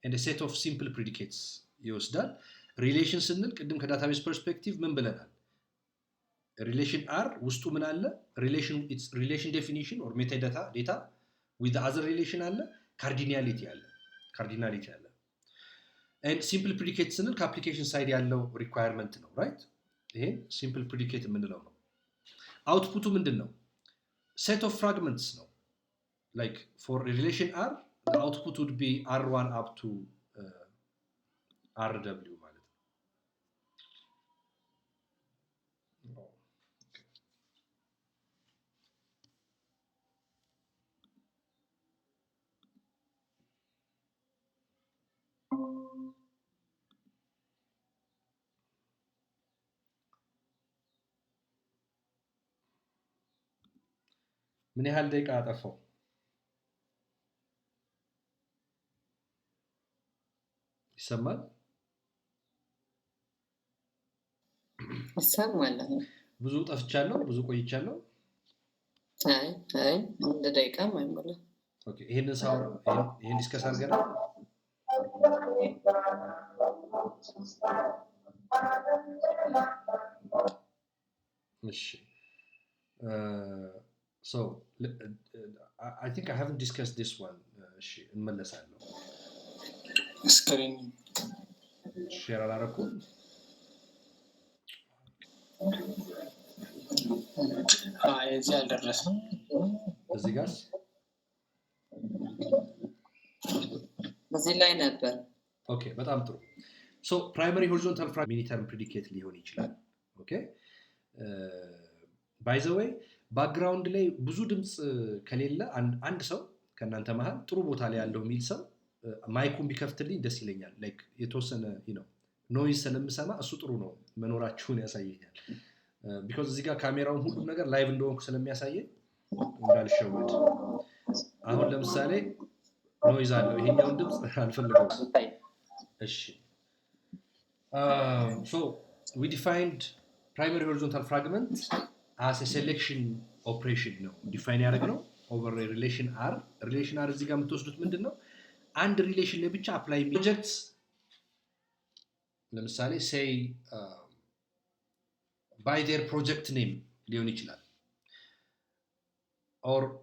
and a set of simple predicates ይወስዳል። relation ስንል ቅድም ከዳታቤዝ ፐርስፔክቲቭ ምን ብለናል? relation R ውስጡ ምን አለ? its relation definition or metadata data with the other relation አለ፣ cardinality አለ። and simple predicate ስንል ከአፕሊኬሽን ሳይድ ያለው requirement ነው። right? ይሄ simple predicate የምንለው ነው። አውትፑቱ ምንድን ነው? set of fragments ነው። like for a relation R, the output would be R1 up to RW ማለት ነው። ምን ያህል ደቂቃ አጠፋው? ይሰማል? ይሰማል። ብዙ ጠፍቻለሁ፣ ብዙ ቆይቻለሁ። አይ አንድ ደቂቃም አይሞላም። ኦኬ፣ ይሄንን ዲስከስ አድርገናል። እሺ so I think I haven't discussed this one. እሺ እንመለሳለሁ። ስክሪን ሼር አላረኩም። እዚህ አልደረሰም። እዚህ ጋር እዚህ ላይ ነበር። ኦኬ፣ በጣም ጥሩ። so primary horizontal fragment mini-term predicate ሊሆን ይችላል። ኦኬ by the way ባክግራውንድ ላይ ብዙ ድምጽ ከሌለ አንድ ሰው ከናንተ መሃል ጥሩ ቦታ ላይ ያለው የሚል ሰው ማይኩን ቢከፍትልኝ ደስ ይለኛል። ላይክ የተወሰነ ኖይዝ ስለምሰማ እሱ ጥሩ ነው መኖራችሁን ያሳየኛል። ቢኮዝ እዚህ ጋር ካሜራውን ሁሉ ነገር ላይቭ እንደሆንኩ ስለሚያሳየኝ እንዳልሸወድ። አሁን ለምሳሌ ኖይዝ አለው፣ ይሄኛውን ድምጽ አልፈልገውም። እሺ so we defined primary horizontal fragment as a selection operation ነው ዲፋይን ያደረግነው over a relation R. relation R እዚህ ጋር የምትወስዱት ምንድነው? አንድ ሪሌሽን ላይ ብቻ አፕላይ ፕሮጀክትስ ለምሳሌ say by their project name ሊሆን ይችላል። or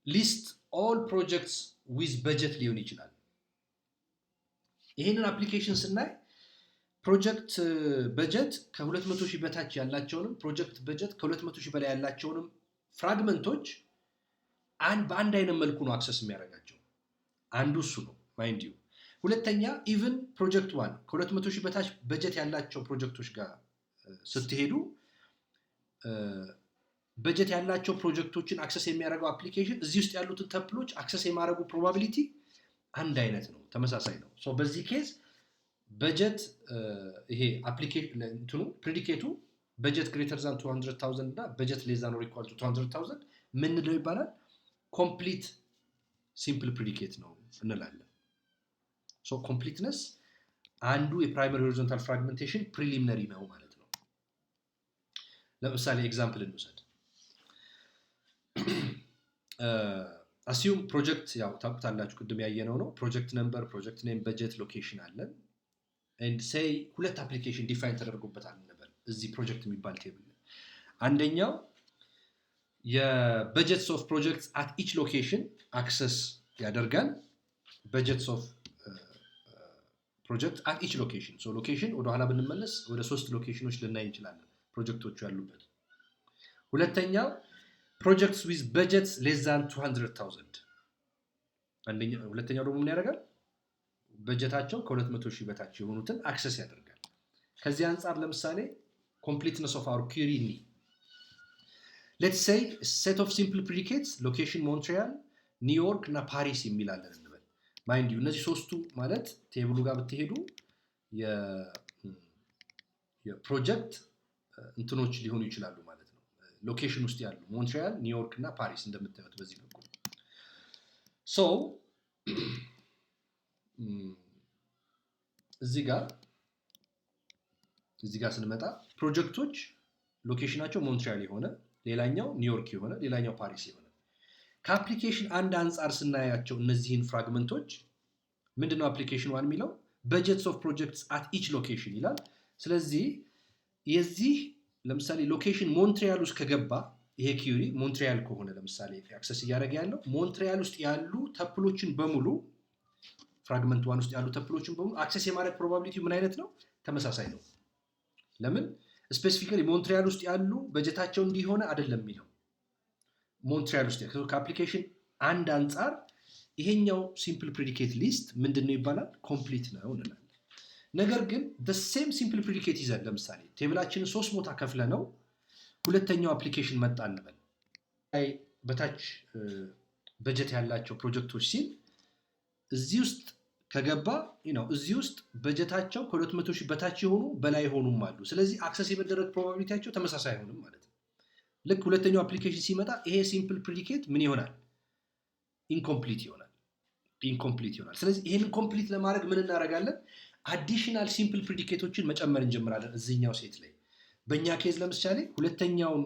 list all projects with budget ሊሆን ይችላል። ይሄንን አፕሊኬሽን ስናይ ፕሮጀክት በጀት ከ200,000 በታች ያላቸውንም ፕሮጀክት በጀት ከ200,000 በላይ ያላቸውንም ፍራግመንቶች በአንድ አይነት መልኩ ነው አክሰስ የሚያደርጋቸው። አንዱ እሱ ነው ማይንድ ዩ። ሁለተኛ ኢቭን ፕሮጀክት 1 ከ200,000 በታች በጀት ያላቸው ፕሮጀክቶች ጋር ስትሄዱ በጀት ያላቸው ፕሮጀክቶችን አክሰስ የሚያደርገው አፕሊኬሽን እዚህ ውስጥ ያሉትን ተፕሎች አክሰስ የማድረጉ ፕሮባቢሊቲ አንድ አይነት ነው፣ ተመሳሳይ ነው። ሶ በዚህ ኬዝ በጀት ይሄ አፕሊኬሽን እንትኑ ፕሪዲኬቱ በጀት ግሬተር ዛን 200,000 እና በጀት ሌስ ዛን ኦር ኢኳል ቱ 200,000 ምን ነው ይባላል? ኮምፕሊት ሲምፕል ፕሪዲኬት ነው እንላለን። ሶ ኮምፕሊትነስ አንዱ የፕራይመሪ ሆሪዞንታል ፍራግሜንቴሽን ፕሪሊሚነሪ ነው ማለት ነው። ለምሳሌ ኤግዛምፕል እንውሰድ። አሲዩም ፕሮጀክት ያው ታውቁታላችሁ ቅድም ያየነው ነው። ፕሮጀክት ነምበር፣ ፕሮጀክት ኔም፣ በጀት፣ ሎኬሽን አለን። ኤንድ ሴይ ሁለት አፕሊኬሽን ዲፋይን ተደርጎበታል ነበር እዚህ ፕሮጀክት የሚባል ቴብል። አንደኛው የበጀትስ ኦፍ ፕሮጀክትስ አት ኢች ሎኬሽን አክሰስ ያደርጋል። በጀትስ ኦፍ ፕሮጀክት አት ኢች ሎኬሽን። ሶ ሎኬሽን ወደ ኋላ ብንመለስ ወደ 3 ሎኬሽኖች ልናይ እንችላለን ፕሮጀክቶቹ ያሉበት። ሁለተኛው ፕሮጀክትስ ዊዝ በጀትስ ሌስ ዛን 200,000። ሁለተኛው ደግሞ ምን ያደርጋል? በጀታቸው ከ200,000 በታች የሆኑትን አክሰስ ያደርጋል። ከዚህ አንጻር ለምሳሌ ኮምፕሊትነስ ኦፍ አወር ኩዌሪ ኒ ሌትስ ሴይ ሴት ኦፍ ሲምፕል ፕሪዲኬትስ ሎኬሽን ሞንትሪያል፣ ኒውዮርክ እና ፓሪስ የሚላለን እንበል። ማይንድ ዩ እነዚህ ሶስቱ ማለት ቴብሉ ጋር ብትሄዱ የፕሮጀክት እንትኖች ሊሆኑ ይችላሉ ማለት ነው። ሎኬሽን ውስጥ ያሉ ሞንትሪያል፣ ኒውዮርክ እና ፓሪስ እንደምታዩት በዚህ በኩል። ሶ እዚህ ጋር ስንመጣ ፕሮጀክቶች ሎኬሽናቸው ሞንትሪያል የሆነ ሌላኛው ኒውዮርክ የሆነ ሌላኛው ፓሪስ የሆነ ከአፕሊኬሽን አንድ አንጻር ስናያቸው እነዚህን ፍራግመንቶች ምንድነው አፕሊኬሽን ዋን የሚለው በጀትስ ኦፍ ፕሮጀክትስ አት ኢች ሎኬሽን ይላል። ስለዚህ የዚህ ለምሳሌ ሎኬሽን ሞንትሪያል ውስጥ ከገባ ይሄ ኪዩሪ ሞንትሪያል ከሆነ ለምሳሌ አክሰስ እያደረገ ያለው ሞንትሪያል ውስጥ ያሉ ተፕሎችን በሙሉ ፍራግመንት ዋን ውስጥ ያሉ ተፕሎችን በሙሉ አክሰስ የማድረግ ፕሮባቢሊቲ ምን አይነት ነው? ተመሳሳይ ነው። ለምን? ስፔሲፊካሊ ሞንትሪያል ውስጥ ያሉ በጀታቸው እንዲሆነ አይደለም የሚለው ሞንትሪያል ውስጥ ከአፕሊኬሽን አንድ አንጻር ይሄኛው ሲምፕል ፕሪዲኬት ሊስት ምንድነው ይባላል? ኮምፕሊት ነው እንላለን። ነገር ግን ሴም ሲምፕል ፕሪዲኬት ይዘን ለምሳሌ ቴብላችንን 3 ቦታ ከፍለ ነው ሁለተኛው አፕሊኬሽን መጣ እንበል በታች በጀት ያላቸው ፕሮጀክቶች ሲል እዚህ ውስጥ ከገባ እዚህ ውስጥ በጀታቸው ከ200,000 በታች የሆኑ በላይ የሆኑም አሉ። ስለዚህ አክሰስ የመደረግ ፕሮባቢሊቲያቸው ተመሳሳይ አይሆንም ማለት ነው። ልክ ሁለተኛው አፕሊኬሽን ሲመጣ ይሄ ሲምፕል ፕሪዲኬት ምን ይሆናል? ኢንኮምፕሊት ይሆናል። ስለዚህ ይሄንን ኮምፕሊት ለማድረግ ምን እናደርጋለን? አዲሽናል ሲምፕል ፕሪዲኬቶችን መጨመር እንጀምራለን እዚህኛው ሴት ላይ። በእኛ ኬዝ ለምሳሌ ሁለተኛውን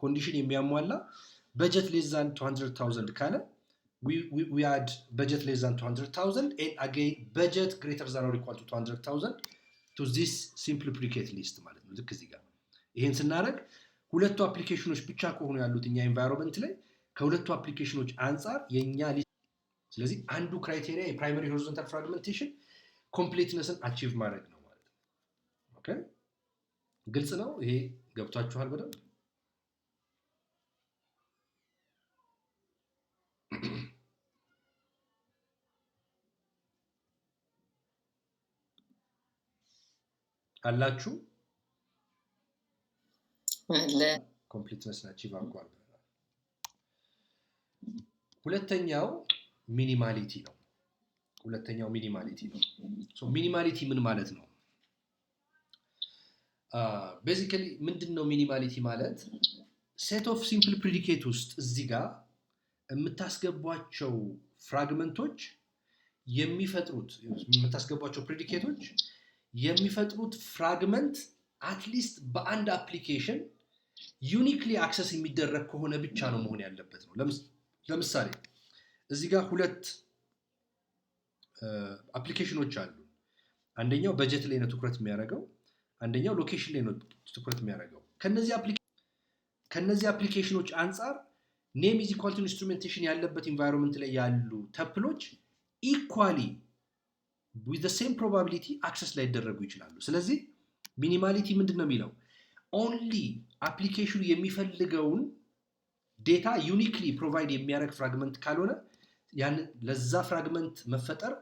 ኮንዲሽን የሚያሟላ በጀት ሌስ ዛን 200,000 ካለ we add budget less than 200,000 and again budget greater than or equal to 200,000 to this simple predicate list ማለት ነው። ልክ እዚህ ጋር ይሄን ስናደርግ ሁለቱ አፕሊኬሽኖች ብቻ ከሆኑ ያሉት እኛ ኤንቫይሮንመንት ላይ ከሁለቱ አፕሊኬሽኖች አንጻር የኛ ሊስት። ስለዚህ አንዱ ክራይቴሪያ የፕራይመሪ ሆሪዞንታል ፍራግሜንቴሽን ኮምፕሊትነስን አቺቭ ማድረግ ነው ማለት ነው። ኦኬ ግልጽ ነው? ይሄ ገብቷችኋል በደንብ? አላችሁ? አለ። ኮምፕሊትነስ አቺቭ አድርጓል ብለናል። ሁለተኛው ሚኒማሊቲ ነው። ሶ ሚኒማሊቲ ምን ማለት ነው? ቤዚካሊ ምንድነው ሚኒማሊቲ ማለት? ሴት ኦፍ ሲምፕል ፕሪዲኬት ውስጥ እዚህ ጋር የምታስገቧቸው ፍራግመንቶች የምታስገቧቸው ፕሪዲኬቶች የሚፈጥሩት ፍራግመንት አትሊስት በአንድ አፕሊኬሽን ዩኒክሊ አክሰስ የሚደረግ ከሆነ ብቻ ነው መሆን ያለበት ነው። ለምሳሌ እዚህ ጋር ሁለት አፕሊኬሽኖች አሉ። አንደኛው በጀት ላይ ነው ትኩረት የሚያደርገው፣ አንደኛው ሎኬሽን ላይ ነው ትኩረት የሚያደርገው። ከነዚህ አፕሊኬሽኖች አንጻር ኔም ኢዝ ኢኳል ቱ ኢንስትሩሜንቴሽን ያለበት ኢንቫይሮንመንት ላይ ያሉ ተፕሎች ኢኳሊ with the same probability አክሰስ ላይ ይደረጉ ይችላሉ። ስለዚህ ሚኒማሊቲ ምንድነው የሚለው ኦንሊ አፕሊኬሽኑ የሚፈልገውን ዴታ ዩኒክሊ ፕሮቫይድ የሚያደርግ ፍራግመንት ካልሆነ ያን ለዛ ፍራግመንት መፈጠር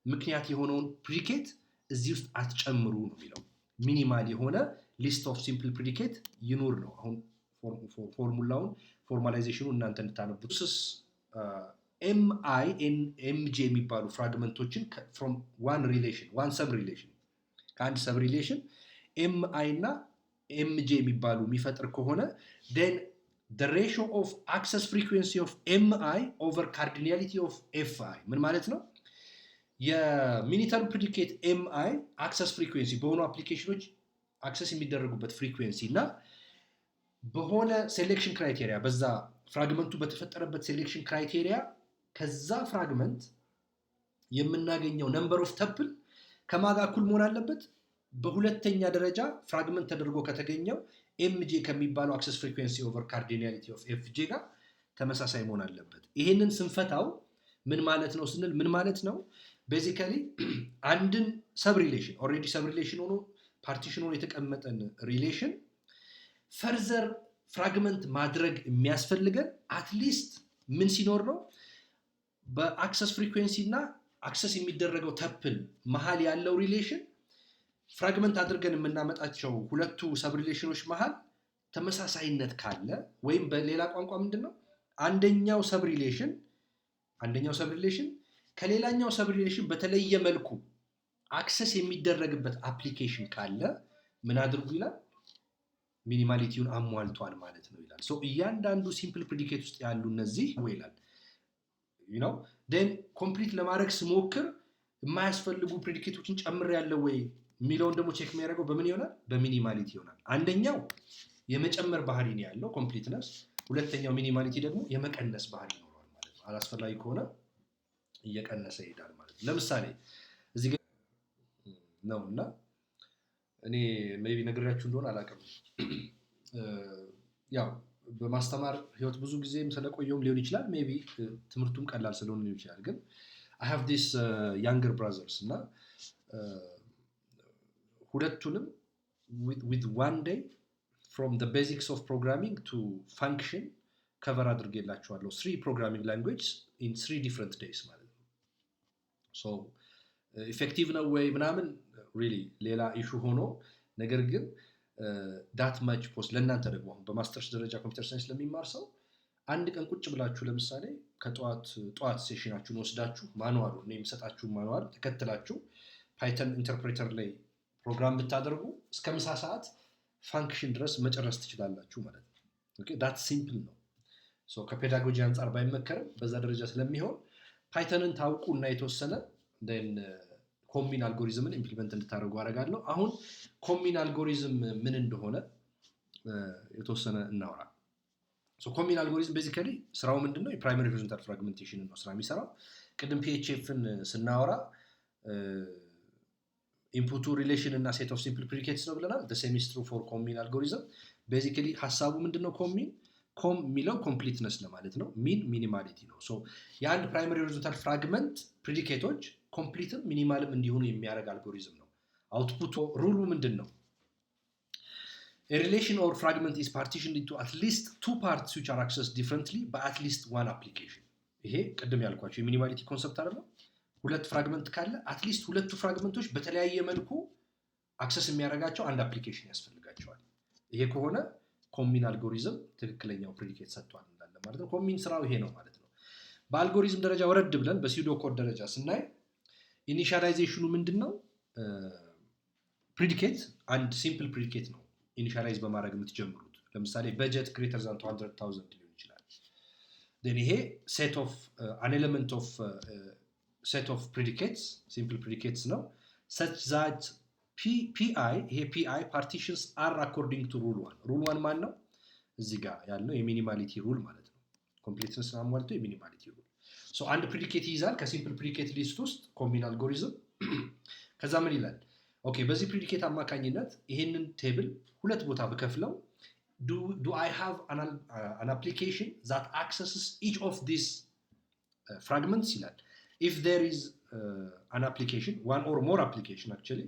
ምክንያት የሆነውን ፕሪዲኬት እዚህ ውስጥ አትጨምሩ ነው የሚለው። ሚኒማል የሆነ ሊስት ኦፍ ሲምፕል ፕሪዲኬት ይኑር ነው። አሁን ፎርሙላውን ፎርማላይዜሽኑ እናንተ እንድታነቡት ኤምአይ ኤምጄ የሚባሉ ፍራግመንቶችን ፍሮም ዋን ሪሌሽን ዋን ሰብ ሪሌሽን ከአንድ ሰብ ሪሌሽን ኤምአይ እና ኤምጄ የሚባሉ የሚፈጥር ከሆነ then the ratio of access frequency of mi over cardinality of fi ምን ማለት ነው? የሚኒተር ፕሪዲኬት mi አክሰስ ፍሪኩዌንሲ በሆኑ አፕሊኬሽኖች አክሰስ የሚደረጉበት ፍሪኩዌንሲ እና በሆነ ሴሌክሽን ክራይቴሪያ በዛ ፍራግመንቱ በተፈጠረበት ሴሌክሽን ክራይቴሪያ ከዛ ፍራግመንት የምናገኘው ነምበር ኦፍ ተፕል ከማጋ እኩል መሆን አለበት። በሁለተኛ ደረጃ ፍራግመንት ተደርጎ ከተገኘው ኤምጄ ከሚባለው አክሰስ ፍሪኩዌንሲ ኦቨር ካርዲናሊቲ ኦፍ ኤፍጄ ጋር ተመሳሳይ መሆን አለበት። ይሄንን ስንፈታው ምን ማለት ነው ስንል ምን ማለት ነው? ቤዚካሊ አንድን ሰብ ሪሌሽን ኦልሬዲ ሰብ ሪሌሽን ሆኖ ፓርቲሽን ሆኖ የተቀመጠን ሪሌሽን ፈርዘር ፍራግመንት ማድረግ የሚያስፈልገን አትሊስት ምን ሲኖር ነው? በአክሰስ ፍሪኩዌንሲ እና አክሰስ የሚደረገው ተፕል መሃል ያለው ሪሌሽን ፍራግመንት አድርገን የምናመጣቸው ሁለቱ ሰብ ሪሌሽኖች መሃል ተመሳሳይነት ካለ ወይም በሌላ ቋንቋ ምንድነው አንደኛው ሰብ ሪሌሽን ከሌላኛው ሰብ ሪሌሽን በተለየ መልኩ አክሰስ የሚደረግበት አፕሊኬሽን ካለ ምን አድርጉ ይላል? ሚኒማሊቲውን አሟልቷል ማለት ነው ይላል። ሶ እያንዳንዱ ሲምፕል ፕሪዲኬት ውስጥ ያሉ እነዚህ ይላል then ኮምፕሊት ለማድረግ ስሞክር የማያስፈልጉ ፕሪዲኬቶችን ጨምር ያለው ወይ የሚለውን ደግሞ ቼክ የሚያደርገው በምን ይሆናል? በሚኒማሊቲ ይሆናል። አንደኛው የመጨመር ባህሪ ነው ያለው ኮምፕሊትነስ፣ ሁለተኛው ሚኒማሊቲ ደግሞ የመቀነስ ባህሪ ይኖረዋል ማለት ነው። አላስፈላጊ ከሆነ እየቀነሰ ይሄዳል ማለት ነው። ለምሳሌ እዚህ ጋር ነውና እኔ ሜቢ ነግራችሁ እንደሆነ አላውቅም። ያው በማስተማር ህይወት ብዙ ጊዜም ስለቆየውም ሊሆን ይችላል ሜቢ ትምህርቱም ቀላል ስለሆነ ሊሆን ይችላል። ግን I have this younger brothers እና ሁለቱንም with one day from the basics of programming to function cover አድርጌላችኋለሁ 3 programming languages in 3 different days ማለት ነው። so effective ነው ወይ ምናምን really ሌላ ኢሹ ሆኖ ነገር ግን that much post ለእናንተ ደግሞ በማስተርስ ደረጃ ኮምፒውተር ሳይንስ ለሚማር ሰው አንድ ቀን ቁጭ ብላችሁ ለምሳሌ ከጧት ሴሽናችሁን ወስዳችሁ ማኑዋሉ ነው የሚሰጣችሁ ማኑዋል ተከትላችሁ ፓይተን ኢንተርፕሬተር ላይ ፕሮግራም ብታደርጉ እስከ ምሳ ሰዓት ፋንክሽን ድረስ መጨረስ ትችላላችሁ ማለት ነው። ኦኬ ዳት ሲምፕል ነው። ሶ ከፔዳጎጂ አንፃር ባይመከርም በዛ ደረጃ ስለሚሆን ፓይተንን ታውቁና የተወሰነ then ኮምቢን አልጎሪዝምን ኢምፕሊመንት እንድታደርጉ አደርጋለሁ። አሁን ኮምቢን አልጎሪዝም ምን እንደሆነ የተወሰነ እናወራ። ሶ ኮምቢን አልጎሪዝም ቤዚካሊ ስራው ምንድነው? የፕራይመሪ ሆሪዞንታል ፍራግሜንቴሽን ነው ስራ የሚሰራው። ቅድም ፒኤችኤፍን ስናወራ ኢንፑቱ ሪሌሽን እና ሴት ኦፍ ሲምፕል ፕሪዲኬትስ ነው ብለናል። the same is true for ኮምቢን አልጎሪዝም። ቤዚካሊ ሐሳቡ ምንድነው? ኮም የሚለው ኮምፕሊትነስ ለማለት ነው። ሚን ሚኒማሊቲ ነው። ሶ የአንድ ፕራይመሪ ሆሪዞንታል ፍራግመንት ፕሪዲኬቶች ኮምፕሊትም ሚኒማልም እንዲሆኑ የሚያደርግ አልጎሪዝም ነው። አውትፑቱ ሩሉ ምንድነው? A relation or fragment is partitioned into at least 2 parts which are accessed differently by at least one application. ይሄ ቅድም ያልኳችሁ የሚኒማሊቲ ኮንሰፕት አይደለም? ሁለት ፍራግመንት ካለ አትሊስት ሁለቱ ፍራግመንቶች በተለያየ መልኩ አክሰስ የሚያደርጋቸው አንድ አፕሊኬሽን ያስፈልጋቸዋል። ይሄ ከሆነ ኮምቢን አልጎሪዝም ትክክለኛው ፕሪዲኬት ሰጥቷል እንዳለ ማለት ነው። ኮምቢን ስራው ይሄ ነው ማለት ነው። በአልጎሪዝም ደረጃ ወረድ ብለን በሲዶ ኮድ ደረጃ ስናይ ኢኒሻላይዜሽኑ ምንድነው? ፕሪዲኬት አንድ ሲምፕል ፕሪዲኬት ነው ኢኒሻላይዝ በማድረግ የምትጀምሩት። ለምሳሌ በጀት greater than 200,000 ሊሆን ይችላል። then ይሄ set of an element of set of predicates simple predicates ነው such that pi ይሄ pi partitions are according to rule 1. rule 1 ማን ነው? እዚህ ጋር ያለው የሚኒማሊቲ ሩል ማለት ነው። ኮምፕሊትነስ አሟልቶ የሚኒማሊቲ ሩል። ሶ አንድ ፕሪዲኬት ይይዛል ከሲምፕል ፕሪዲኬት ሊስት ውስጥ ኮምቢን አልጎሪዝም። ከዛ ምን ይላል? ኦኬ በዚህ ፕሪዲኬት አማካኝነት ይሄንን ቴብል ሁለት ቦታ በከፍለው do I have an application that accesses each of these fragments ይላል if there is an application one or more application actually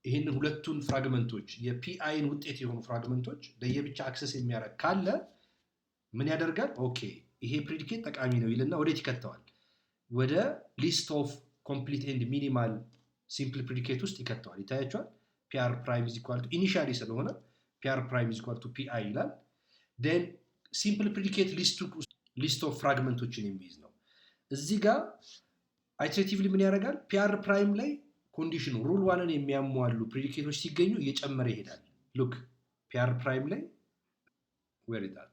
ይህን ሁለቱን ፍራግመንቶች የፒአይን ውጤት የሆኑ ፍራግመንቶች ለየብቻ አክሰስ የሚያደርግ ካለ ምን ያደርጋል ኦኬ ይሄ ፕሪዲኬት ጠቃሚ ነው ይልና ወዴት ይከተዋል ወደ ሊስት ኦፍ ኮምፕሊት ኤንድ ሚኒማል ሲምፕል ፕሪዲኬት ውስጥ ይከተዋል ይታያችኋል pr prime is equal to initially ስለሆነ pr prime is equal to pi ይላል then simple predicate list of ፍራግመንቶችን የሚይዝ ነው እዚህ ጋር iteratively ምን ያደርጋል pr prime ላይ ኮንዲሽኑ ሩል 1ን የሚያሟሉ ፕሪዲኬቶች ሲገኙ እየጨመረ ይሄዳል look pr prime ላይ where is that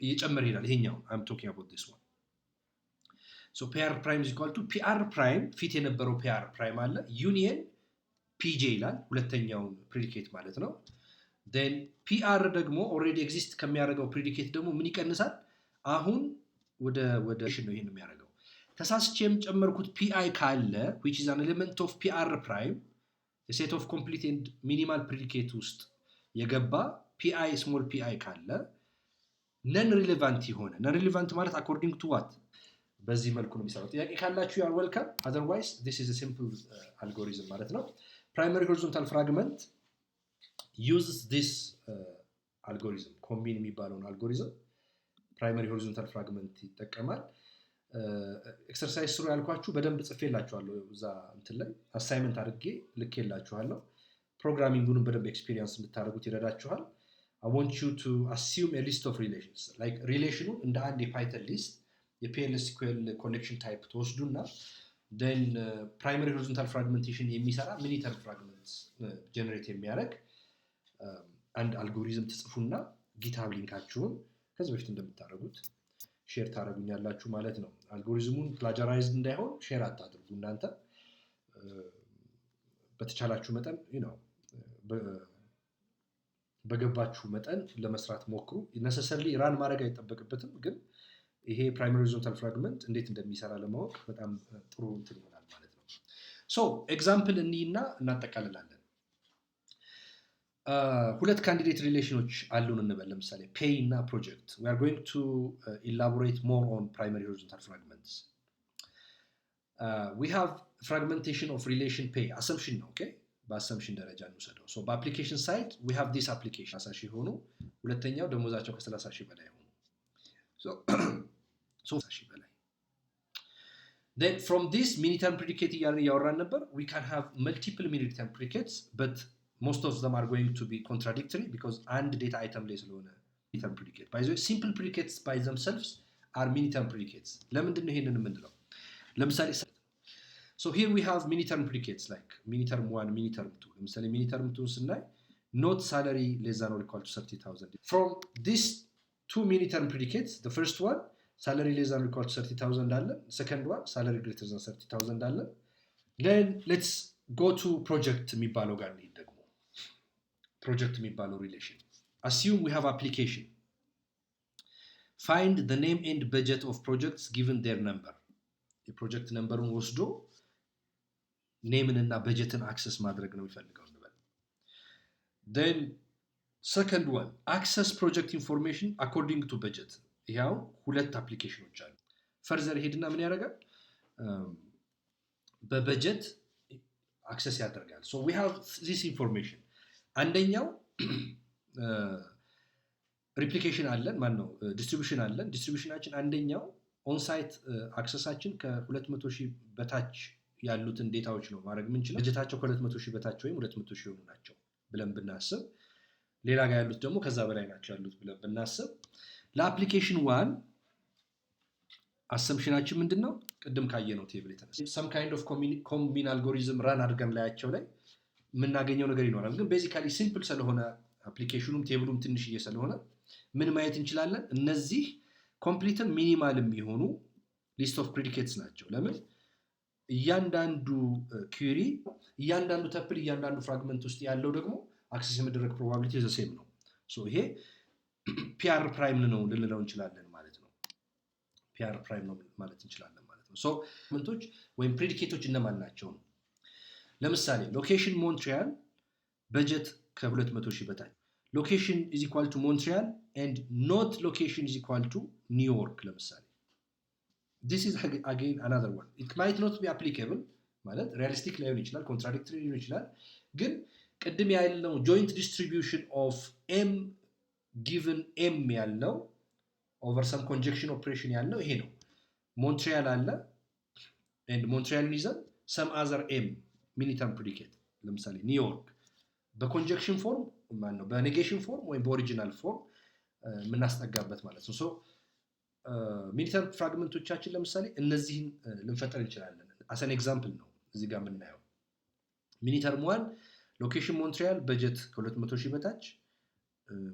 እየጨመረ ይሄዳል ይሄኛው I'm talking about this one so pr prime is equal to pr prime ፊት የነበረው pr prime አለ union pj ይላል ሁለተኛው ፕሪዲኬት ማለት ነው then pr ደግሞ already exist ከሚያደርገው ፕሪዲኬት ደግሞ ምን ይቀንሳል አሁን ወደ ነው ይሄን የሚያደርገው ተሳስቼም ጨመርኩት pi ካለ which is an element of pr prime a set of complete and minimal predicate ውስጥ የገባ pi small pi ካለ non relevant ይሆነ non relevant ማለት according to what በዚህ መልኩ ነው የሚሰራው ጥያቄ ካላችሁ you are welcome otherwise this is a simple algorithm ማለት ነው primary horizontal fragment uses this algorithm combine የሚባለውን algorithm primary horizontal fragment ይጠቀማል ኤክሰርሳይዝ ስሩ ያልኳችሁ በደንብ ጽፌላችኋለሁ እዛ እንትን ላይ አሳይመንት አድርጌ ልኬላችኋለሁ ፕሮግራሚንጉን በደንብ ኤክስፒሪየንስ እንድታደርጉት ይረዳችኋል I want you to assume a list of relations like relation እንደ አንድ የፓይተን ሊስት የPL/SQL collection type ተወስዱና then primary horizontal fragmentation የሚሰራ mini term fragments generate የሚያደርግ አንድ አልጎሪዝም ትጽፉና GitHub ሊንካችሁን ከዚህ በፊት እንደምታደርጉት ሼር ታደርጉኛላችሁ ማለት ነው አልጎሪዝሙን ፕላጃራይዝድ እንዳይሆን ሼር አታድርጉ እናንተ በተቻላችሁ መጠን በገባችሁ መጠን ለመስራት ሞክሩ necessarily ራን ማድረግ አይጠበቅበትም ግን ይሄ primary horizontal fragment እንዴት እንደሚሰራ ለማወቅ በጣም ጥሩ እንትን ይሆናል ማለት ነው so example እንይና እናጠቃልላለን ሁለት ካንዲዴት ሪሌሽኖች አሉን እንበል ለምሳሌ pay እና project we are going to elaborate more on primary horizontal fragments we have fragmentation of relation pay assumption ነው okay በassumption ደረጃ እንውሰደው so በapplication side we have this application 30,000 ሆኑ ሁለተኛው ደሞዛቸው ከ30,000 በላይ ሆኑ so 30,000 በላይ then from this mini term predicate ያወራን ነበር we can have multiple mini term predicates but most of them are going to be contradictory because and data item ላይ ስለሆነ mini term predicate by the way simple predicates by themselves are mini term predicates ለምንድን ነው ይሄንን የምንለው ለምሳሌ so here we have mini term predicates like mini term 1 mini term 2 ለምሳሌ mini term 2 ስናይ not salary less than or equal to 30,000 from this two mini term predicates the first one salary less than or equal to 30,000 አለ second one salary greater than 30,000 አለ then let's go to project የሚባለው ጋር እንሂድ ደግሞ project የሚባለው relation assume we have application find the name and budget of projects given their number የፕሮጀክት ነምበሩን ወስዶ ኔምን እና በጀትን አክሰስ ማድረግ ነው የሚፈልገው እንበል then second one access project information according to budget ይሄው ሁለት አፕሊኬሽኖች አሉ ፈርዘር ሄድና ምን ያደርጋል በበጀት አክሰስ ያደርጋል so we have this information አንደኛው ሪፕሊኬሽን አለን ማን ነው ዲስትሪቢዩሽን አለን ዲስትሪቢዩሽናችን አንደኛው ኦን ሳይት አክሰሳችን ከ200,000 በታች ያሉትን ዴታዎች ነው ማድረግ የምንችለው በጀታቸው ከ200,000 በታች ወይም 200,000 ሆኑ ናቸው ብለን ብናስብ ሌላ ጋር ያሉት ደግሞ ከዛ በላይ ናቸው ያሉት ብለን ብናስብ ለአፕሊኬሽን 1 አሰምፕሽናችን ምንድነው ቅድም ካየነው ቴብል የተነሳ some kind of combine algorithm run አድርገን ላያቸው ላይ ምናገኘው ነገር ይኖራል ግን basically simple ስለሆነ አፕሊኬሽኑም ቴብሉም ትንሽዬ ስለሆነ ምን ማየት እንችላለን እነዚህ complete and minimal የሚሆኑ list of predicates ናቸው ለምን እያንዳንዱ query እያንዳንዱ tuple እያንዳንዱ fragment ውስጥ ያለው ደግሞ access የመደረግ probability the same ነው so ይሄ pr prime ነው ልንለው እንችላለን ማለት ነው pr prime ነው ማለት እንችላለን ማለት ነው so fragmenቶች ወይም predicateዎች እነማን ናቸው ለምሳሌ ሎኬሽን ሞንትሪያል በጀት ከ200,000 በታች location is equal to Montreal and not location is equal to New York ለምሳሌ this is again another one. It might not be applicable ማለት realistic ላይሆን ይችላል contradictory ሊሆን ይችላል ግን ቅድም ያልነው joint distribution of m given m ያልነው over some conjunction operation ያልነው ይሄ ነው Montreal አለ and Montreal ይዘን some other m mini-term predicate ለምሳሌ New York በconjunction form ማለት ነው በnegation form ወይም በoriginal form ምናስጠጋበት ማለት ነው so mini-term fragmenቶቻችን ለምሳሌ እነዚህን ልንፈጥር እንችላለን as an example ነው እዚህ ጋር የምናየው mini-term 1 location Montreal budget ከ200,000 በታች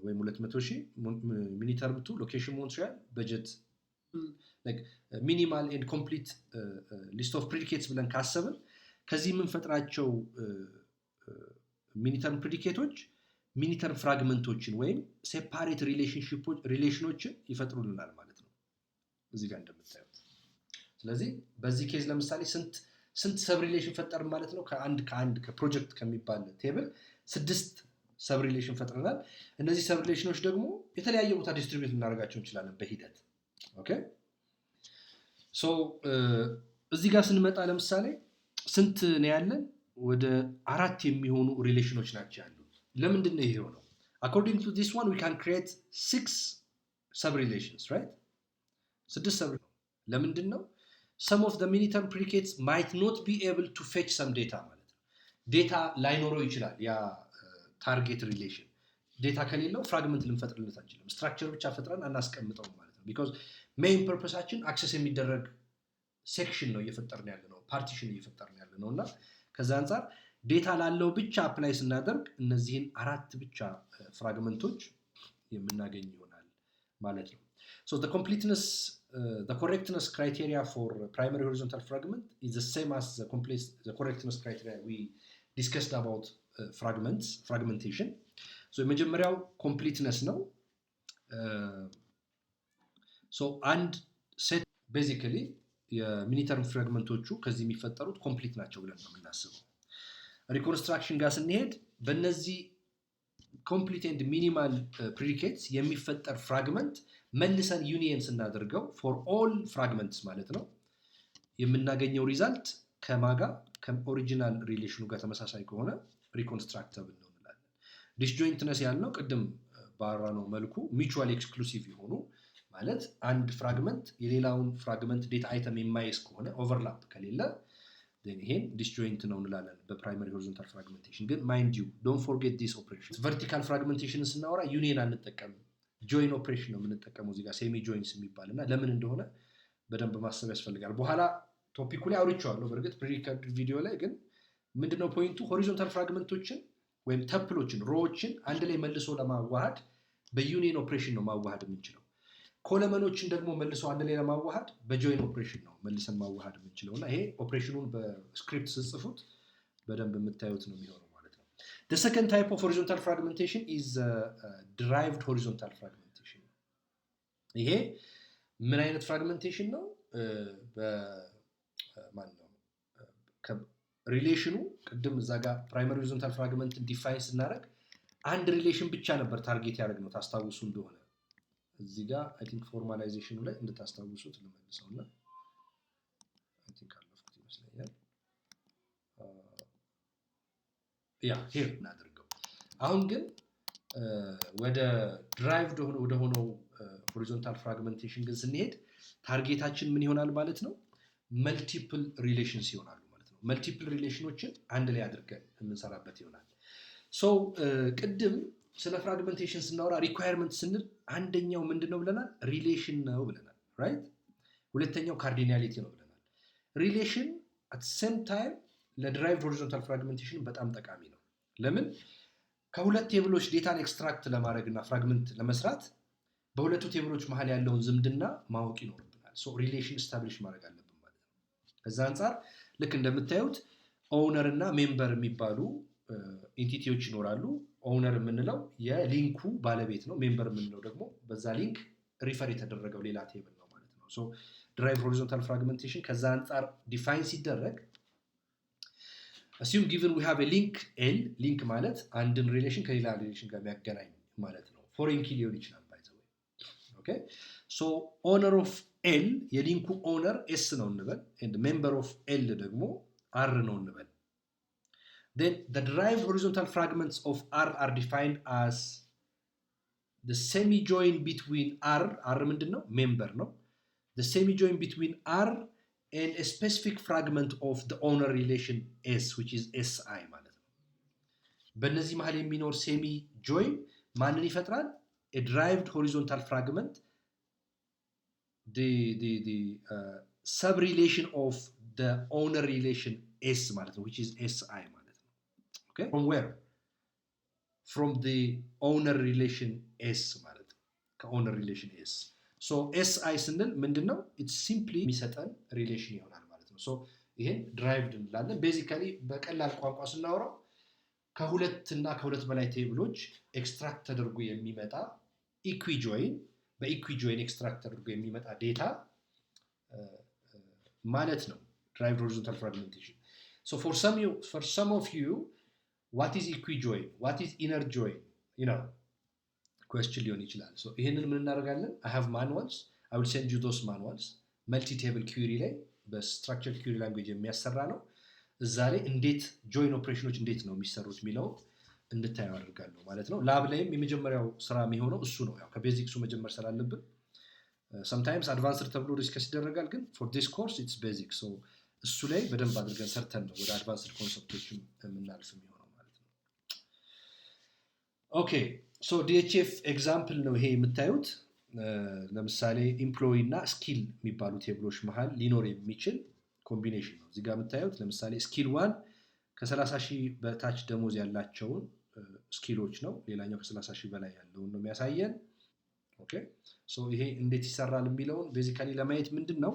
ወይም 200,000 mini-term 2 location Montreal budget like minimal and complete list of predicates ብለን ካሰብን ከዚህ የምንፈጥራቸው mini-term predicateዎች mini-term fragmenቶችን ወይም separate relationshipዎችን ይፈጥሩልናል ማለት ነው እዚህ ጋር እንደምታዩት ስለዚህ በዚህ ኬዝ ለምሳሌ ስንት ሰብ ሪሌሽን ፈጠርን ማለት ነው ከአንድ ከፕሮጀክት ከሚባል ቴብል 6 ሰብ ሪሌሽን ፈጥረናል እነዚህ ሰብ ሪሌሽኖች ደግሞ የተለያየ ቦታ ዲስትሪቢዩት እናደርጋቸው እንችላለን በሂደት ኦኬ ሶ እዚህ ጋር ስንመጣ ለምሳሌ ስንት ነው ያለን ወደ 4 የሚሆኑ ሪሌሽኖች ናቸው ያሉት ለምንድን ነው ይሄው ነው according to this one we can create 6 sub relations right 6 sub ለምንድን ነው some of the mini-term predicates might not be able to fetch some data ማለት ነው ዴታ ላይኖረው ይችላል ያ ታርጌት ሪሌሽን ዴታ ከሌለው ፍራግመንት ልንፈጥርለት አንችልም ስትራክቸር ብቻ ፈጥረን አናስቀምጠው ማለት ነው because main purposeአችን አክሰስ የሚደረግ ሴክሽን ነው እየፈጠርን ያለነው ፓርቲሽን እየፈጠርን ያለነውና ከዛ አንፃር ዴታ ላለው ብቻ አፕላይ ስናደርግ እነዚህን 4 ብቻ ፍራግመንቶች የምናገኝ ይሆናል ማለት ነው so the correctness criteria for primary horizontal fragment is the same as the correctness criteria we discussed about fragmentation so የመጀመሪያው completeness ነው so and set basically የmini-term fragmenቶቹ ከዚህ የሚፈጠሩት complete ናቸው ብለን ነው የምናስበው reconstruction ጋር ስንሄድ በእነዚህ complete and minimal predicates የሚፈጠር fragment መልሰን ዩኒየን ስናደርገው for all fragments ማለት ነው የምናገኘው ሪዛልት ከማጋ ከኦሪጂናል ሪሌሽኑ ጋር ተመሳሳይ ከሆነ reconstructable ነው እንላለን disjointness ያልነው ቅድም ባራነው መልኩ mutually exclusive የሆኑ ማለት አንድ ፍራግመንት የሌላውን ፍራግመንት ዴታ አይተም የማይስ ከሆነ ኦቨርላፕ ከሌለ then ይሄን disjoint ነው እንላለን በፕራይመሪ ሆሪዞንታል ፍራግሜንቴሽን ግን mind you don't forget this operation vertical fragmentation ስናወራ ዩኒየን አንጠቀምም join operation ነው የምንጠቀመው እዚህ ጋር semi joins የሚባልና ለምን እንደሆነ በደንብ ማሰብ ያስፈልጋል በኋላ ቶፒኩ ላይ አውርቻለሁ በርግጥ ፕሪሪከርድ ቪዲዮ ላይ ግን ምንድነው ፖይንቱ ሆሪዞንታል ፍራግመንቶችን ወይም ተፕሎችን ሮዎችን አንድ ላይ መልሶ ለማዋሃድ በዩኒየን ኦፕሬሽን ነው ማዋሃድ የምንችለው ኮለመኖችን ደግሞ መልሶ አንድ ላይ ለማዋሃድ በጆይን ኦፕሬሽን ነው መልሰን ማዋሃድ የምንችለውና ይሄ ኦፕሬሽኑን በስክሪፕት ጽፉት በደንብ የምታዩት ነው የሚሆነው ማለት ነው the second type of horizontal fragmentation is derived horizontal fragmentation ይሄ ምን አይነት ፍራግሜንቴሽን ነው በማን ነው ሪሌሽኑ ቅድም እዛ ጋር ፕራይመሪ ሆሪዞንታል ፍራግመንት ዲፋይን ስናደርግ አንድ ሪሌሽን ብቻ ነበር ታርጌት ያደረግነው ታስታውሱ እንደሆነ እዚህ ጋር አይ ቲንክ ፎርማላይዜሽኑ ላይ እንድታስታውሱት ልመልሰውና አይ ቲንክ አለፍኩት ይመስለኛል ያ ሄር እናደርገው አሁን ግን ወደ ድራይቭድ ወደ ሆነው ሆሪዞንታል ፍራግሜንቴሽን ግን ስንሄድ ታርጌታችን ምን ይሆናል ማለት ነው መልቲፕል ሪሌሽንስ ይሆናሉ ማለት ነው መልቲፕል ሪሌሽኖችን አንድ ላይ አድርገን እንሰራበት ይሆናል ሶ ቅድም ስለ ፍራግሜንቴሽን ስናወራ ሪኳየርመንት ስንል አንደኛው ምንድነው ብለናል ሪሌሽን ነው ብለናል ራይት ሁለተኛው ካርዲናሊቲ ነው ብለናል ሪሌሽን at the same time ለድራይቭድ ሆሪዞንታል ፍራግሜንቴሽን በጣም ጠቃሚ ነው ለምን ከሁለት ቴብሎች ዴታን ኤክስትራክት ለማድረግና ፍራግመንት ለመስራት በሁለቱ ቴብሎች መሃል ያለውን ዝምድና ማወቅ ይኖርብናል ሶ ሪሌሽን ስታብሊሽ ማድረግ አለብን ማለት ነው ከዛ አንፃር ልክ እንደምታዩት ኦውነር እና ሜምበር የሚባሉ ኢንቲቲዎች ይኖራሉ ኦውነር የምንለው የሊንኩ ባለቤት ነው ሜምበር የምንለው ደግሞ በዛ ሊንክ ሪፈር የተደረገው ሌላ ቴብል ነው ማለት ነው ሶ ድራይቭ ሆሪዞንታል ፍራግሜንቴሽን ከዛ አንፃር ዲፋይን ሲደረግ assume given we have a link L link ማለት አንድን ሪሌሽን ከሌላ ሪሌሽን ጋር የሚያገናኝ ማለት ነው foreign key ሊሆን ይችላል by the way okay so owner of L የሊንኩ owner S ነው እንበል and member of L ደግሞ R ነው እንበል then the derived horizontal fragments of R are defined as the semi-join between R ምንድነው member ነው the semi-join between R and a specific fragment of the owner relation S which is SI ማለት ነው በእነዚህ መሃል የሚኖር semi-join ማንን ይፈጥራል a derived horizontal fragment the sub-relation of the owner relation S ማለት ነው which is SI ማለት ነው okay from where from the owner relation S ማለት ነው ከowner relation S so SI ስንል ምንድነው it's simply የሚሰጠን relation ይሆናል ማለት ነው so ይሄን derived እንላለን basically በቀላል ቋንቋ ስናወራው ከሁለት እና ከሁለት በላይ ቴብሎች ኤክስትራክት ተደርጎ የሚመጣ ኢኩዊጆይን በኢኩዊጆይን ኤክስትራክት ተደርጎ የሚመጣ ዴታ ማለት ነው derived horizontal fragmentation so for some of you what is equijoin what is inner join you know question ሊሆን ይችላል so ይሄንን ምን እናደርጋለን I have manuals I will send you those manuals multi table query ላይ በstructured query language የሚያሰራ ነው እዛ ላይ እንዴት join ኦፕሬሽኖች እንዴት ነው የሚሰሩት የሚለው እንድታዩ አድርጋለሁ ማለት ነው ላብ ላይም የመጀመሪያው ስራ የሚሆነው እሱ ነው ያው ከቤዚክሱ መጀመር ስላለብን sometimes advanced ተብሎ ዲስከስ ይደረጋል ግን for this course it's basic so እሱ ላይ በደንብ አድርገን ሰርተን ነው ወደ advanced ኮንሰፕቶችም የምናልፍ የሚሆነው ማለት ነው okay so DHF example ነው ይሄ የምታዩት ለምሳሌ ኤምፕሎይ እና ስኪል የሚባሉ ቴብሎች መሃል ሊኖር የሚችል ኮምቢኔሽን ነው እዚህ ጋር የምታዩት ለምሳሌ ስኪል 1 ከ30000 በታች ደሞዝ ያላቸውን ስኪሎች ነው ሌላኛው ከ30000 በላይ ያለውን ነው የሚያሳየን ኦኬ ሶ ይሄ እንዴት ይሰራል የሚለውን ቤዚካሊ ለማየት ምንድነው